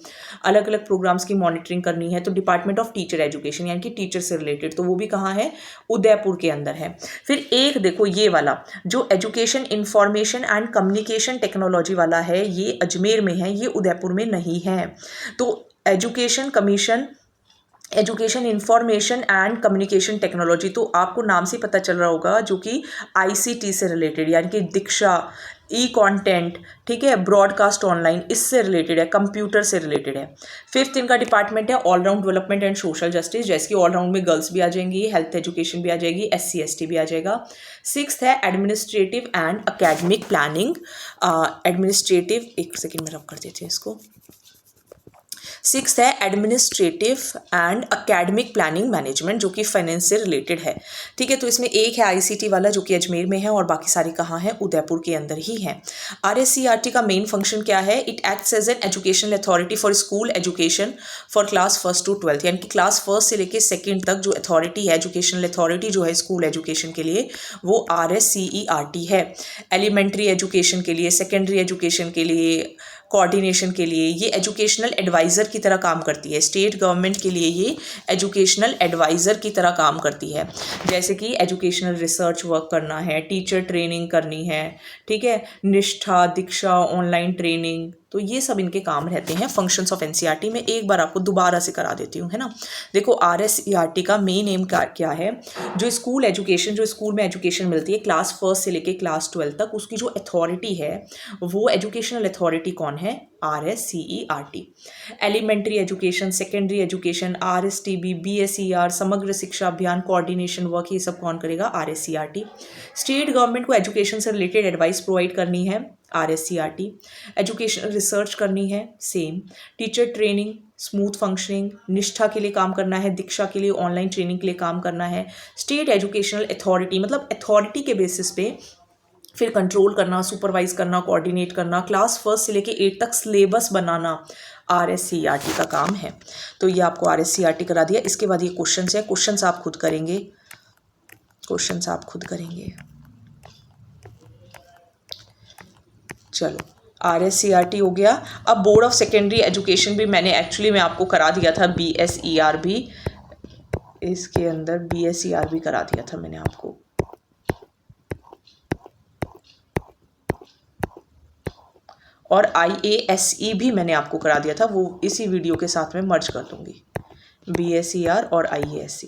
अलग अलग प्रोग्राम्स की मॉनिटरिंग करनी है, तो डिपार्टमेंट ऑफ टीचर एजुकेशन यानी कि टीचर से रिलेटेड, तो वो भी कहाँ है? उदयपुर के अंदर है। फिर एक देखो ये वाला जो education information and communication technology वाला है, ये अजमेर में है, ये उदयपुर में नहीं है। तो education information and communication technology, तो आपको नाम से पता चल रहा होगा, जो कि ICT से रिलेटेड, यानी कि दीक्षा ई कंटेंट, ठीक है, ब्रॉडकास्ट ऑनलाइन, इससे रिलेटेड है, कंप्यूटर से रिलेटेड है। फिफ्थ इनका डिपार्टमेंट है all round development and social justice, जैसे कि ऑलराउंड में गर्ल्स भी आ जाएंगी, हेल्थ एजुकेशन भी आ जाएगी, SC ST भी आ जाएगा। सिक्स्थ है administrative and academic planning, administrative, एक सेकेंड में रब कर देते हैं इसको। सिक्स्थ है administrative and academic planning management, जो कि फाइनेंस से रिलेटेड है, ठीक है। तो इसमें एक है ICT वाला जो कि अजमेर में है, और बाकी सारी कहाँ हैं, उदयपुर के अंदर ही हैं। RSCRT का मेन फंक्शन क्या है, it acts as an educational authority for school education for class 1 to 12, यानी कि क्लास 1 से लेकर 2 तक जो अथॉरिटी है, एजुकेशनल अथॉरिटी जो है स्कूल एजुकेशन के लिए, वो RSCERT है। एलिमेंट्री एजुकेशन के लिए, सेकेंडरी एजुकेशन के लिए, कोऑर्डिनेशन के लिए ये एजुकेशनल एडवाइज़र की तरह काम करती है। स्टेट गवर्नमेंट के लिए ये एजुकेशनल एडवाइज़र की तरह काम करती है, जैसे कि एजुकेशनल रिसर्च वर्क करना है, टीचर ट्रेनिंग करनी है, ठीक है, निष्ठा, दीक्षा, ऑनलाइन ट्रेनिंग, तो ये सब इनके काम रहते हैं। फंक्शंस ऑफ NCERT में एक बार आपको दोबारा से करा देती हूँ, है ना। देखो RSCERT का मेन एम क्या है, जो स्कूल एजुकेशन, जो स्कूल में एजुकेशन मिलती है क्लास 1 से लेके क्लास 12 तक, उसकी जो अथॉरिटी है वो एजुकेशनल अथॉरिटी कौन है, RSCERT। Elementary education, secondary education, RSTB, BSER, समग्र शिक्षा अभियान, कोऑर्डिनेशन वर्क, ये सब कौन करेगा, RSCERT। स्टेट गवर्नमेंट को एजुकेशन से रिलेटेड एडवाइस प्रोवाइड करनी है, RSCERT। एजुकेशन रिसर्च करनी है, same. Teacher training, smooth functioning, निष्ठा के लिए काम करना है, दीक्षा के लिए, ऑनलाइन ट्रेनिंग के लिए काम करना है। स्टेट एजुकेशनल अथॉरिटी, मतलब अथॉरिटी के बेसिस पे फिर कंट्रोल करना, सुपरवाइज करना, कोऑर्डिनेट करना, क्लास 1 से लेके 8 तक सिलेबस बनाना, RSCERT का काम है। तो ये आपको RSCERT करा दिया। इसके बाद ये क्वेश्चंस है, क्वेश्चंस आप खुद करेंगे, क्वेश्चंस आप खुद करेंगे। चलो RSCERT हो गया। अब बोर्ड ऑफ सेकेंडरी एजुकेशन भी मैंने एक्चुअली मैं आपको करा दिया था, BSER भी, इसके अंदर BSER भी करा दिया था मैंने आपको। और IASE भी मैंने आपको करा दिया था, वो इसी वीडियो के साथ में मर्ज कर दूंगी, BSER और IASE।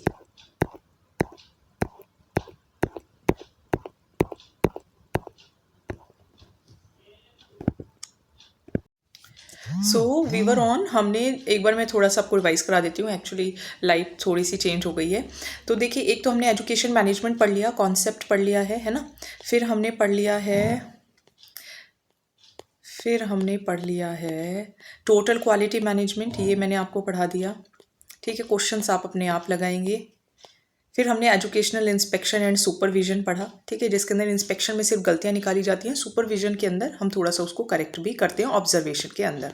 सो वीवर ऑन, हमने एक बार मैं थोड़ा सा आपको रिवाइज करा देती हूँ, एक्चुअली लाइफ थोड़ी सी चेंज हो गई है। तो देखिए, एक तो हमने एजुकेशन मैनेजमेंट पढ़ लिया, कॉन्सेप्ट पढ़ लिया है ना। फिर हमने पढ़ लिया है टोटल क्वालिटी मैनेजमेंट, ये मैंने आपको पढ़ा दिया, ठीक है। क्वेश्चंस आप अपने आप लगाएंगे। फिर हमने एजुकेशनल इंस्पेक्शन एंड सुपरविजन पढ़ा, ठीक है, जिसके अंदर इंस्पेक्शन में सिर्फ गलतियां निकाली जाती हैं, सुपरविजन के अंदर हम थोड़ा सा उसको करेक्ट भी करते हैं ऑब्जर्वेशन के अंदर।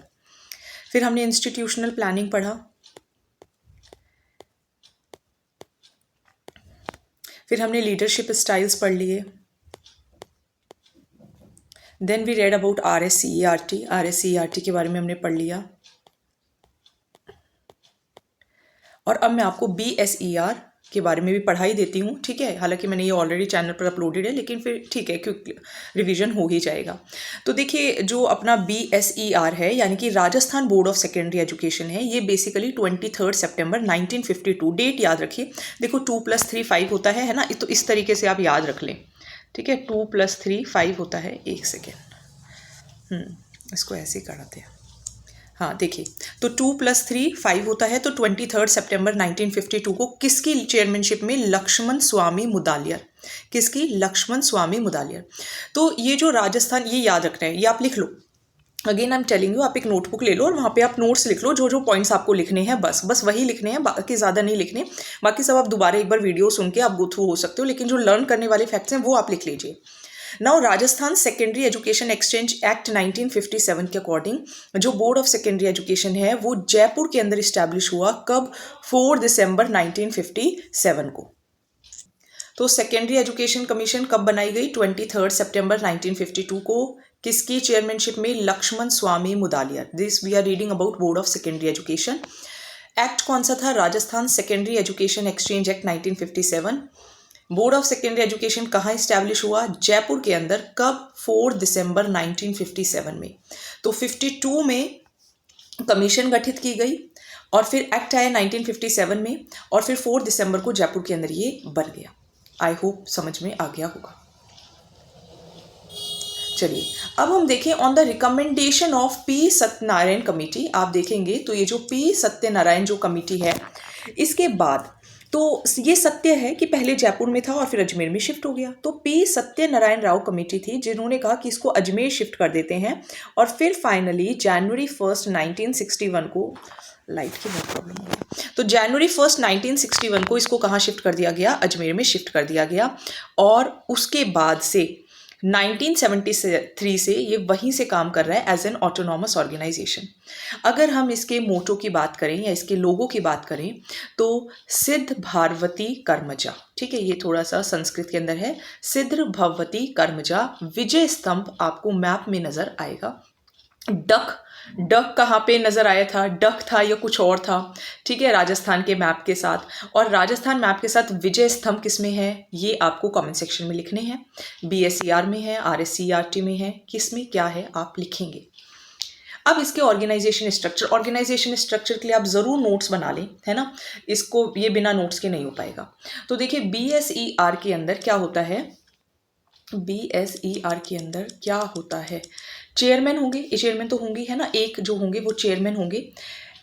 फिर हमने इंस्टीट्यूशनल प्लानिंग पढ़ा। फिर हमने लीडरशिप स्टाइल्स पढ़ लिए। Then we read about RSCERT के बारे में हमने पढ़ लिया। और अब मैं आपको BSER के बारे में भी पढ़ाई देती हूँ, ठीक है। हालांकि मैंने ये ऑलरेडी चैनल पर अपलोडेड है, लेकिन फिर ठीक है, क्योंकि रिवीजन हो ही जाएगा। तो देखिए, जो अपना BSER है, यानी कि Rajasthan board of secondary education है, ये बेसिकली 23 सितंबर 1952, डेट याद रखिए। देखो 2 + 3 5 होता है ना, तो इस तरीके से आप याद रख लें, ठीक है। 2 + 3 5 होता है, एक सेकेंड, इसको ऐसे ही कराते हैं। हाँ देखिए, तो 2 + 3 5 होता है। तो 23 सितंबर 1952 को किसकी चेयरमैनशिप में, लक्ष्मण स्वामी मुदालियर, किसकी, लक्ष्मण स्वामी मुदालियर। तो ये जो राजस्थान, ये याद रखना है, ये आप लिख लो। Again I am telling you, आप एक नोटबुक ले लो और वहाँ पे आप नोट्स लिख लो, जो जो पॉइंट्स आपको लिखने हैं, बस वही लिखने हैं, बाकी ज़्यादा नहीं लिखने। बाकी सब आप दोबारा एक बार वीडियो सुन के आप गो थ्रू हो सकते हो, लेकिन जो लर्न करने वाले फैक्ट्स हैं वो आप लिख लीजिए। Now Rajasthan secondary education exchange act 1957 के अकॉर्डिंग जो बोर्ड ऑफ सेकेंडरी एजुकेशन है वो जयपुर के अंदर इस्टेब्लिश हुआ, कब, 4 दिसंबर 1957 को। तो सेकेंडरी एजुकेशन कमीशन कब बनाई गई, 23 सितंबर 1952 को। किसकी चेयरमैनशिप में, Lakshman Swami Mudaliar. This we are reading about board of secondary education. Act कौन सा था, Rajasthan secondary education exchange act 1957। Board of secondary education कहाँ इस्टेब्लिश हुआ, जयपुर के अंदर, कब, 4 दिसंबर 1957 में। तो 52 में कमीशन गठित की गई और फिर एक्ट आया 1957 में, और फिर 4 दिसंबर को जयपुर के अंदर ये बन गया। आई होप समझ में आ गया होगा। चलिए अब हम देखें on the recommendation of P Satyanarayan committee. आप देखेंगे तो ये जो पी सत्यनारायण जो कमेटी है, इसके बाद तो ये सत्य है कि पहले जयपुर में था और फिर अजमेर में शिफ्ट हो गया। तो पी सत्यनारायण राव कमेटी थी जिन्होंने कहा कि इसको अजमेर शिफ्ट कर देते हैं, और फिर फाइनली जनवरी 1 1961 को, लाइट की बहुत प्रॉब्लम हो गई, तो जनवरी 1 1961 को इसको कहाँ शिफ्ट कर दिया गया, अजमेर में शिफ्ट कर दिया गया। और उसके बाद से 1973 से ये वहीं से काम कर रहा है एज एन ऑटोनॉमस ऑर्गेनाइजेशन। अगर हम इसके मोटो की बात करें या इसके लोगो की बात करें तो सिद्ध भारवती कर्मजा, ठीक है, ये थोड़ा सा संस्कृत के अंदर है, सिद्ध भगवती कर्मजा। विजय स्तंभ आपको मैप में नजर आएगा। डक, डक कहाँ पे नजर आया था, डक था या कुछ और था, ठीक है, राजस्थान के मैप के साथ। और राजस्थान मैप के साथ विजय स्तंभ किस में है, ये आपको कमेंट सेक्शन में लिखने हैं। बीएसईआर में है, आरएससीईआरटी में है, किस में क्या है आप लिखेंगे। अब इसके ऑर्गेनाइजेशन स्ट्रक्चर के लिए आप ज़रूर नोट्स बना लें, है ना, इसको ये बिना नोट्स के नहीं हो पाएगा। तो देखिए बीएसईआर के अंदर क्या होता है, बीएसईआर के अंदर क्या होता है, चेयरमैन होंगे, ये चेयरमैन तो होंगे, है ना, एक जो होंगे वो चेयरमैन होंगे।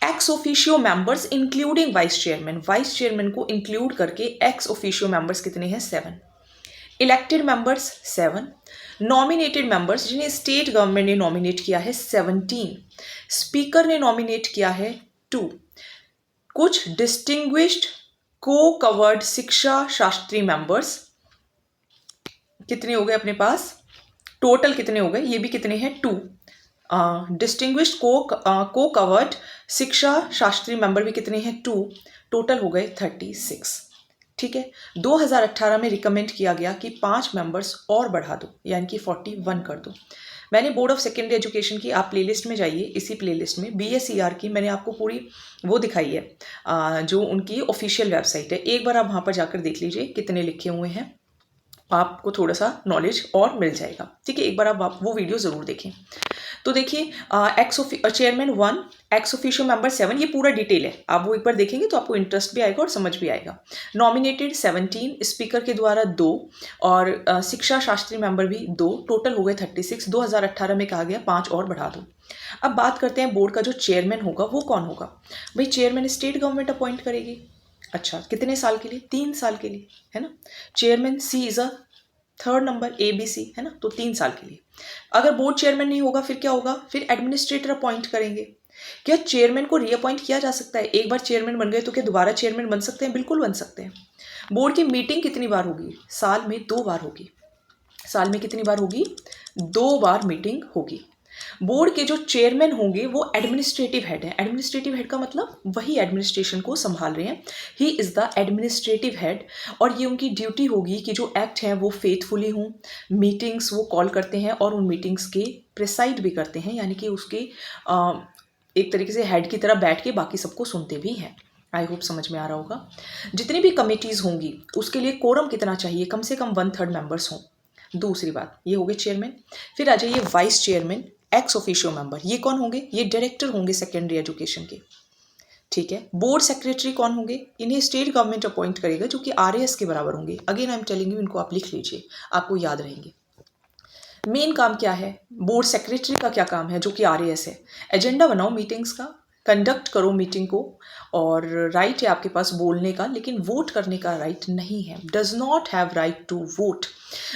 Ex officio members including vice chairman, vice chairman को इंक्लूड करके एक्स ऑफिशियो मेंबर्स कितने हैं, 7। Elected members 7। नॉमिनेटेड मेंबर्स जिन्हें स्टेट गवर्नमेंट ने नॉमिनेट किया है 17। स्पीकर ने नॉमिनेट किया है 2। कुछ डिस्टिंग्विश्ड को कवर्ड शिक्षा शास्त्री मेंबर्स कितने हो गए अपने पास, टोटल कितने हो गए, ये भी कितने हैं, 2। डिस्टिंग्विश्ड को कवर्ड शिक्षा शास्त्री मेंबर भी कितने हैं, 2। टोटल हो गए 36, ठीक है। 2018 में रिकमेंड किया गया कि 5 मेंबर्स और बढ़ा दो, यानी कि 41 कर दो। मैंने बोर्ड ऑफ सेकेंडरी एजुकेशन की, आप प्लेलिस्ट में जाइए, इसी प्लेलिस्ट में बीएसईआर की मैंने आपको पूरी वो दिखाई है, जो उनकी ऑफिशियल वेबसाइट है, एक बार आप वहाँ पर जाकर देख लीजिए कितने लिखे हुए हैं, आपको थोड़ा सा नॉलेज और मिल जाएगा, ठीक है, एक बार आप वो वीडियो ज़रूर देखें। तो देखिए चेयरमैन 1, एक्स ऑफिशियो मेंबर 7, ये पूरा डिटेल है, आप वो एक बार देखेंगे तो आपको इंटरेस्ट भी आएगा और समझ भी आएगा। नॉमिनेटेड 17, स्पीकर के द्वारा 2, और शिक्षा शास्त्री मेंबर भी 2, टोटल हो गए 36। 2018 में कहा गया 5 और बढ़ा दो। अब बात करते हैं बोर्ड का जो चेयरमैन होगा वो कौन होगा। भाई चेयरमैन स्टेट गवर्नमेंट अपॉइंट करेगी। अच्छा, कितने साल के लिए, 3 साल के लिए, है ना। Chairman C is a 3rd number, ABC, है ना, तो 3 साल के लिए। अगर बोर्ड चेयरमैन नहीं होगा फिर क्या होगा, फिर एडमिनिस्ट्रेटर अपॉइंट करेंगे। क्या चेयरमैन को रीअपॉइंट किया जा सकता है, एक बार चेयरमैन बन गए तो क्या दोबारा चेयरमैन बन सकते हैं, बिल्कुल बन सकते हैं। बोर्ड की मीटिंग कितनी बार होगी, साल में 2 बार होगी। साल में कितनी बार होगी, 2 बार मीटिंग होगी। बोर्ड के जो चेयरमैन होंगे वो एडमिनिस्ट्रेटिव हेड है। एडमिनिस्ट्रेटिव हेड का मतलब वही एडमिनिस्ट्रेशन को संभाल रहे हैं, he is the administrative head. और ये उनकी ड्यूटी होगी कि जो एक्ट हैं वो फेथफुली हों, मीटिंग्स वो कॉल करते हैं और उन मीटिंग्स के प्रिसाइड भी करते हैं, यानी कि उसके एक तरीके से हेड की तरह बैठ के बाकी सबको सुनते भी हैं। आई होप समझ में आ रहा होगा। जितनी भी कमिटीज़ होंगी उसके लिए कोरम कितना चाहिए, कम से कम 1/3 मेंबर्स हों। दूसरी बात, ये हो गए चेयरमैन। फिर आ जाइए vice chairman, ex officio member, ये कौन होंगे, ये डायरेक्टर होंगे सेकेंडरी एजुकेशन के, ठीक है। बोर्ड सेक्रेटरी कौन होंगे, इन्हें स्टेट गवर्नमेंट अपॉइंट करेगा, जो कि RAS के बराबर होंगे। Again I am telling you, इनको आप लिख लीजिए, आपको याद रहेंगे। मेन काम क्या है, बोर्ड सेक्रेटरी का क्या काम है, जो कि RAS है। एजेंडा बनाओ मीटिंग्स का, कंडक्ट करो मीटिंग को, और राइट है आपके पास बोलने का, लेकिन वोट करने का राइट नहीं है, does not have right to vote.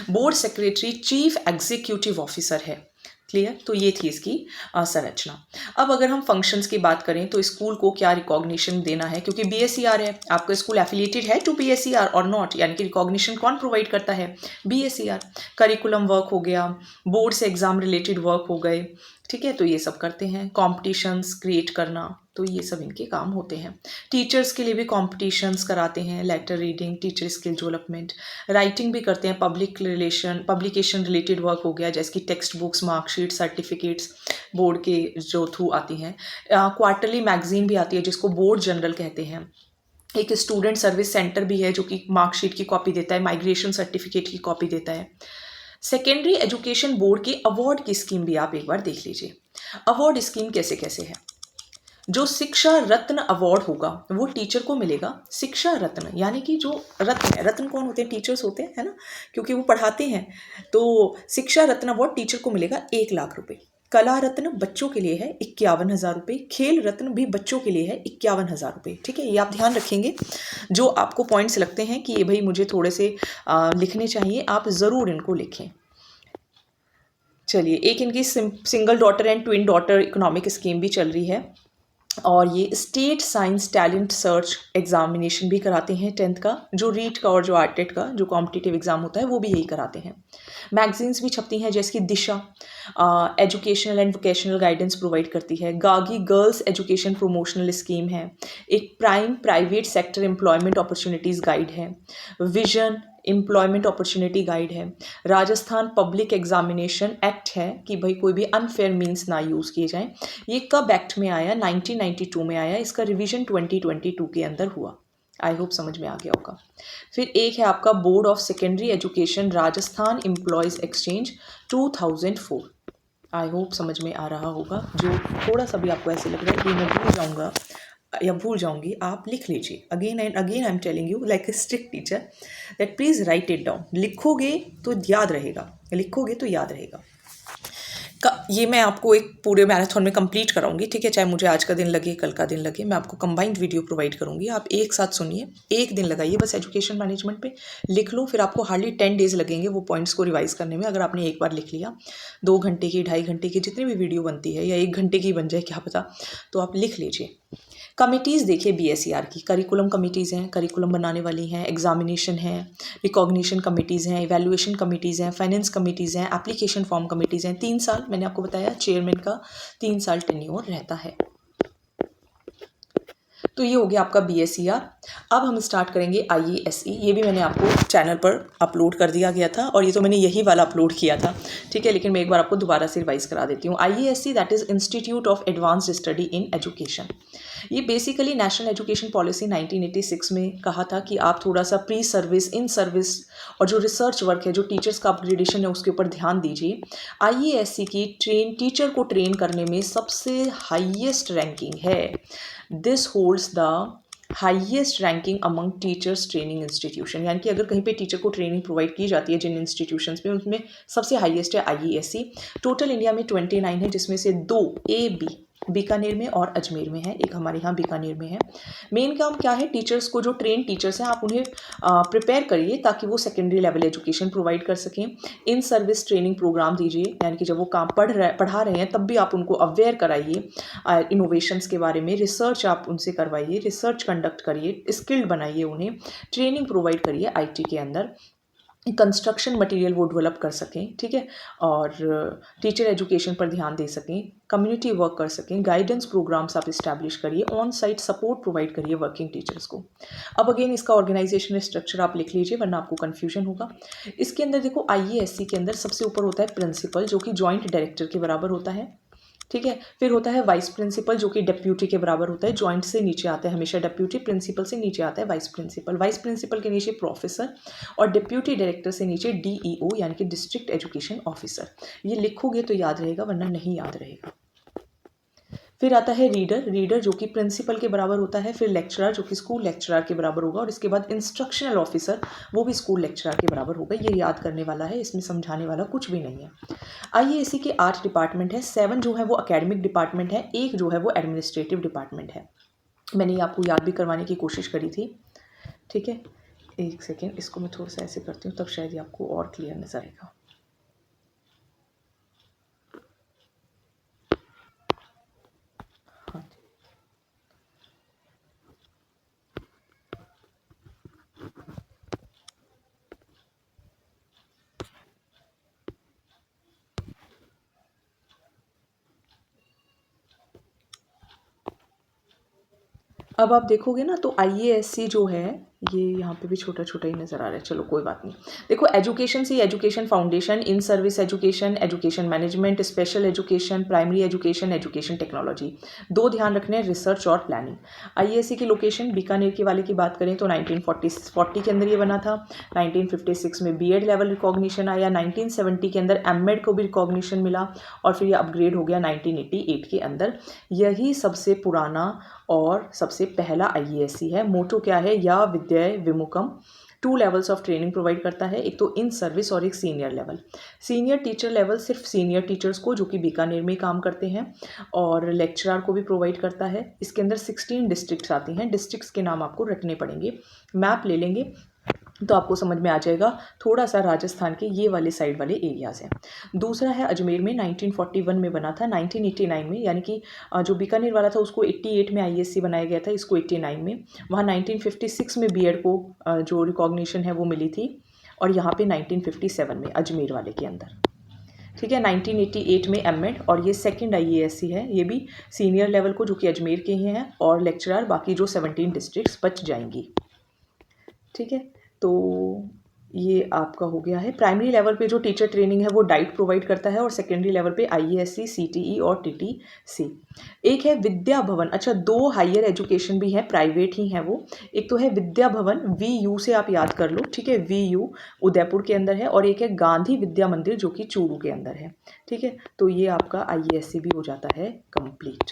Board secretary chief executive officer है। क्लियर, तो ये थी इसकी संरचना। अब अगर हम फंक्शंस की बात करें तो स्कूल को क्या रिकॉग्निशन देना है, क्योंकि BSER है, आपका स्कूल एफिलिएटेड है टू BSER और नॉट, यानी कि रिकॉग्निशन कौन प्रोवाइड करता है, BSER। करिकुलम वर्क हो गया, बोर्ड से एग्जाम रिलेटेड वर्क हो गए, ठीक है, तो ये सब करते हैं। कॉम्पिटिशन्स क्रिएट करना, तो ये सब इनके काम होते हैं। टीचर्स के लिए भी कॉम्पिटिशन्स कराते हैं, letter reading, teacher skill development. Writing भी करते हैं, पब्लिकेशन रिलेटेड वर्क हो गया, जैसे कि text books, marksheet, certificates board के जो थ्रू आती हैं। क्वार्टरली मैगजीन भी आती है जिसको बोर्ड जर्नल कहते हैं। एक स्टूडेंट सर्विस सेंटर भी है जो कि मार्कशीट की कॉपी देता है, माइग्रेशन सर्टिफिकेट की कॉपी देता है। सेकेंडरी एजुकेशन बोर्ड की अवार्ड की स्कीम भी आप एक बार देख लीजिए। अवार्ड स्कीम कैसे कैसे है, जो शिक्षा रत्न अवार्ड होगा वो टीचर को मिलेगा। शिक्षा रत्न यानी कि जो रत्न है, रत्न कौन होते हैं? टीचर्स होते हैं, है ना, क्योंकि वो पढ़ाते हैं। तो शिक्षा रत्न अवार्ड टीचर को मिलेगा 1 लाख रुपए। कला रत्न बच्चों के लिए है 51,000 रुपये। खेल रत्न भी बच्चों के लिए है 51,000 रुपये। ठीक है, ये आप ध्यान रखेंगे। जो आपको पॉइंट्स लगते हैं कि ये भाई मुझे थोड़े से लिखने चाहिए, आप ज़रूर इनको लिखें। चलिए, एक इनकी single daughter and twin daughter economic scheme भी चल रही है, और ये state science talent search examination भी कराते हैं 10th का। जो रीट का और जो आर्टेट का जो कॉम्पिटिटिव एग्जाम होता है वो भी यही कराते हैं। मैगजीन्स भी छपती हैं, जैसे कि Disha educational and vocational guidance provide करती है। गागी गर्ल्स एजुकेशन प्रोमोशनल स्कीम है। एक prime private sector employment opportunities guide है। विजन एम्प्लॉयमेंट अपॉर्चुनिटी गाइड है। राजस्थान पब्लिक एग्जामिनेशन एक्ट है कि भाई कोई भी अनफेयर मीन्स ना यूज़ किए जाएं। ये कब एक्ट में आया? 1992 में आया। इसका रिवीजन 2022 के अंदर हुआ। आई होप समझ में आ गया होगा। फिर एक है आपका board of secondary education Rajasthan employees exchange 2004। I hope समझ में आ रहा होगा। जो थोड़ा सा भी आपको ऐसे लग रहा है कि मैं भूल जाऊँगा या भूल जाऊंगी, आप लिख लीजिए। Again and again I am telling you like a strict teacher that please write it down. लिखोगे तो याद रहेगा, लिखोगे तो याद रहेगा। ये मैं आपको एक पूरे मैराथन में कंप्लीट कराऊंगी, ठीक है, चाहे मुझे आज का दिन लगे कल का दिन लगे। मैं आपको कंबाइंड वीडियो प्रोवाइड करूंगी, आप एक साथ सुनिए, एक दिन लगाइए बस एजुकेशन मैनेजमेंट पे, लिख लो। फिर आपको हार्डली 10 डेज लगेंगे वो पॉइंट्स को रिवाइज करने में। अगर आपने एक बार लिख लिया, 2 घंटे की 2.5 घंटे की जितनी भी वीडियो बनती है, या 1 घंटे की बन जाए क्या पता, तो आप लिख लीजिए। कमिटीज़ देखिए BSER की, करिकुलम कमिटीज़ हैं, करिकुलम बनाने वाली हैं, एग्जामिनेशन है, रिकॉग्निशन कमिटीज़ हैं, इवैल्यूएशन कमिटीज़ हैं, फाइनेंस कमिटीज़ हैं, एप्लीकेशन फॉर्म कमिटीज़ हैं। 3 साल मैंने आपको बताया चेयरमैन का 3 साल टेन्योर रहता है। तो ये हो गया आपका BSER। अब हम स्टार्ट करेंगे IASE। ये भी मैंने आपको चैनल पर अपलोड कर दिया गया था, और ये तो मैंने यही वाला अपलोड किया था, ठीक है, लेकिन मैं एक बार आपको दोबारा से रिवाइज करा देती हूँ। IASE that is institute of advanced study in education. ये बेसिकली नेशनल एजुकेशन पॉलिसी 1986 में कहा था कि आप थोड़ा सा प्री सर्विस, इन सर्विस और जो रिसर्च वर्क है, जो टीचर्स का अपग्रेडेशन है, उसके ऊपर ध्यान दीजिए। IASE की टीचर को ट्रेन करने में सबसे हाईएस्ट रैंकिंग है। This holds the highest ranking among teachers training institution, यानी कि अगर कहीं पे टीचर को ट्रेनिंग प्रोवाइड की जाती है जिन इंस्टीट्यूशंस में, उनमें सबसे हाईएस्ट है IASE। टोटल इंडिया में 29 है, जिसमें से 2 AB बीकानेर में और अजमेर में है, एक हमारे यहाँ बीकानेर में है। मेन काम क्या है? टीचर्स को, जो ट्रेन टीचर्स हैं, आप उन्हें प्रिपेयर करिए ताकि वो सेकेंडरी लेवल एजुकेशन प्रोवाइड कर सकें। इन सर्विस ट्रेनिंग प्रोग्राम दीजिए, यानी कि जब वो काम पढ़ा रहे हैं तब भी आप उनको अवेयर कराइए इनोवेशंस के बारे में। रिसर्च आप उनसे करवाइए, रिसर्च कंडक्ट करिए, स्किल्ड बनाइए उन्हें, ट्रेनिंग प्रोवाइड करिए IT के अंदर, कंस्ट्रक्शन मटेरियल वो डेवलप कर सकें, ठीक है, और टीचर एजुकेशन पर ध्यान दे सकें, कम्युनिटी वर्क कर सकें, गाइडेंस प्रोग्राम्स आप इस्टेब्लिश करिए, ऑन साइट सपोर्ट प्रोवाइड करिए वर्किंग टीचर्स को। अब अगेन इसका ऑर्गेनाइजेशन स्ट्रक्चर आप लिख लीजिए, वरना आपको कन्फ्यूजन होगा। इसके अंदर देखो, IASE के अंदर सबसे ऊपर होता है प्रिंसिपल, जो कि जॉइंट डायरेक्टर के बराबर होता है, ठीक है। फिर होता है वाइस प्रिंसिपल, जो कि डेप्यूटी के बराबर होता है। जॉइंट से नीचे आता है हमेशा डेप्यूटी, प्रिंसिपल से नीचे आता है वाइस प्रिंसिपल, वाइस प्रिंसिपल के नीचे प्रोफेसर, और डेप्यूटी डायरेक्टर से नीचे DEO यानी कि डिस्ट्रिक्ट एजुकेशन ऑफिसर। ये लिखोगे तो याद रहेगा, वरना नहीं याद रहेगा। फिर आता है रीडर जो कि प्रिंसिपल के बराबर होता है। फिर लेक्चरर, जो कि स्कूल लेक्चरर के बराबर होगा, और इसके बाद इंस्ट्रक्शनल ऑफिसर, वो भी स्कूल लेक्चरर के बराबर होगा। ये याद करने वाला है, इसमें समझाने वाला कुछ भी नहीं है। IASE के 8 डिपार्टमेंट है, 7 जो है वो अकेडमिक डिपार्टमेंट है, 1 जो है वो एडमिनिस्ट्रेटिव डिपार्टमेंट है। मैंने ये आपको याद भी करवाने की कोशिश करी थी, ठीक है। एक सेकेंड, इसको मैं थोड़ा सा ऐसे करती हूँ, तब शायद ये आपको और क्लियर नजर आएगा। हाँ, अब आप देखोगे ना, तो IASE जो है ये यहाँ पे भी छोटा छोटा ही नज़र आ रहा है, चलो कोई बात नहीं। देखो एजुकेशन से education foundation, in service education, education management, special education, primary education, education technology. दो ध्यान रखने हैं, रिसर्च और प्लानिंग। आईएएससी की लोकेशन बीकानेर के वाले की बात करें तो 1940 के अंदर ये बना था। 1956 में बीएड लेवल रिकॉग्निशन आया, 1970 के अंदर एमएड को भी रिकॉग्निशन मिला और फिर ये अपग्रेड हो गया 1988 के अंदर। यही सबसे पुराना और सबसे पहला आईएएससी है। मोटो क्या है, या विद्या विमुक्तम। 2 लेवल्स ऑफ ट्रेनिंग प्रोवाइड करता है, एक तो इन सर्विस और एक senior level. Senior teacher level सिर्फ सीनियर टीचर्स को जो कि बीकानेर में काम करते हैं, और लेक्चरर को भी प्रोवाइड करता है। इसके अंदर 16 डिस्ट्रिक्ट्स आती हैं, डिस्ट्रिक्ट्स के नाम आपको रखने पड़ेंगे। मैप ले लेंगे तो आपको समझ में आ जाएगा। थोड़ा सा राजस्थान के ये वाले साइड वाले एरियाज़ हैं। दूसरा है अजमेर में, 1941 में बना था, 1989 में, यानी कि जो बीकानेर वाला था उसको 88 में आईएएससी बनाया गया था, इसको 89 में। वहाँ 1956 में बीएड को जो रिकॉग्निशन है वो मिली थी, और यहाँ पे 1957 में अजमेर वाले के अंदर। ठीक है, 1988 में एमएड, और ये सेकंड आईएएससी है, ये भी सीनियर लेवल को जो कि अजमेर के ही हैं, और लेक्चरर बाकी जो 17 डिस्ट्रिक्ट्स बच जाएंगी। ठीक है, तो ये आपका हो गया है। प्राइमरी लेवल पे जो टीचर ट्रेनिंग है वो डाइट प्रोवाइड करता है, और सेकेंडरी लेवल पे आईएएससी, सीटीई और टीटीसी। एक है विद्या भवन। अच्छा, 2 हायर एजुकेशन भी है, प्राइवेट ही है वो। एक तो है विद्या भवन, VU से आप याद कर लो, ठीक है, VU उदयपुर के अंदर है, और एक है गांधी विद्या मंदिर जो कि चूरू के अंदर है। ठीक है, तो ये आपका आईएएससी भी हो जाता है कंप्लीट।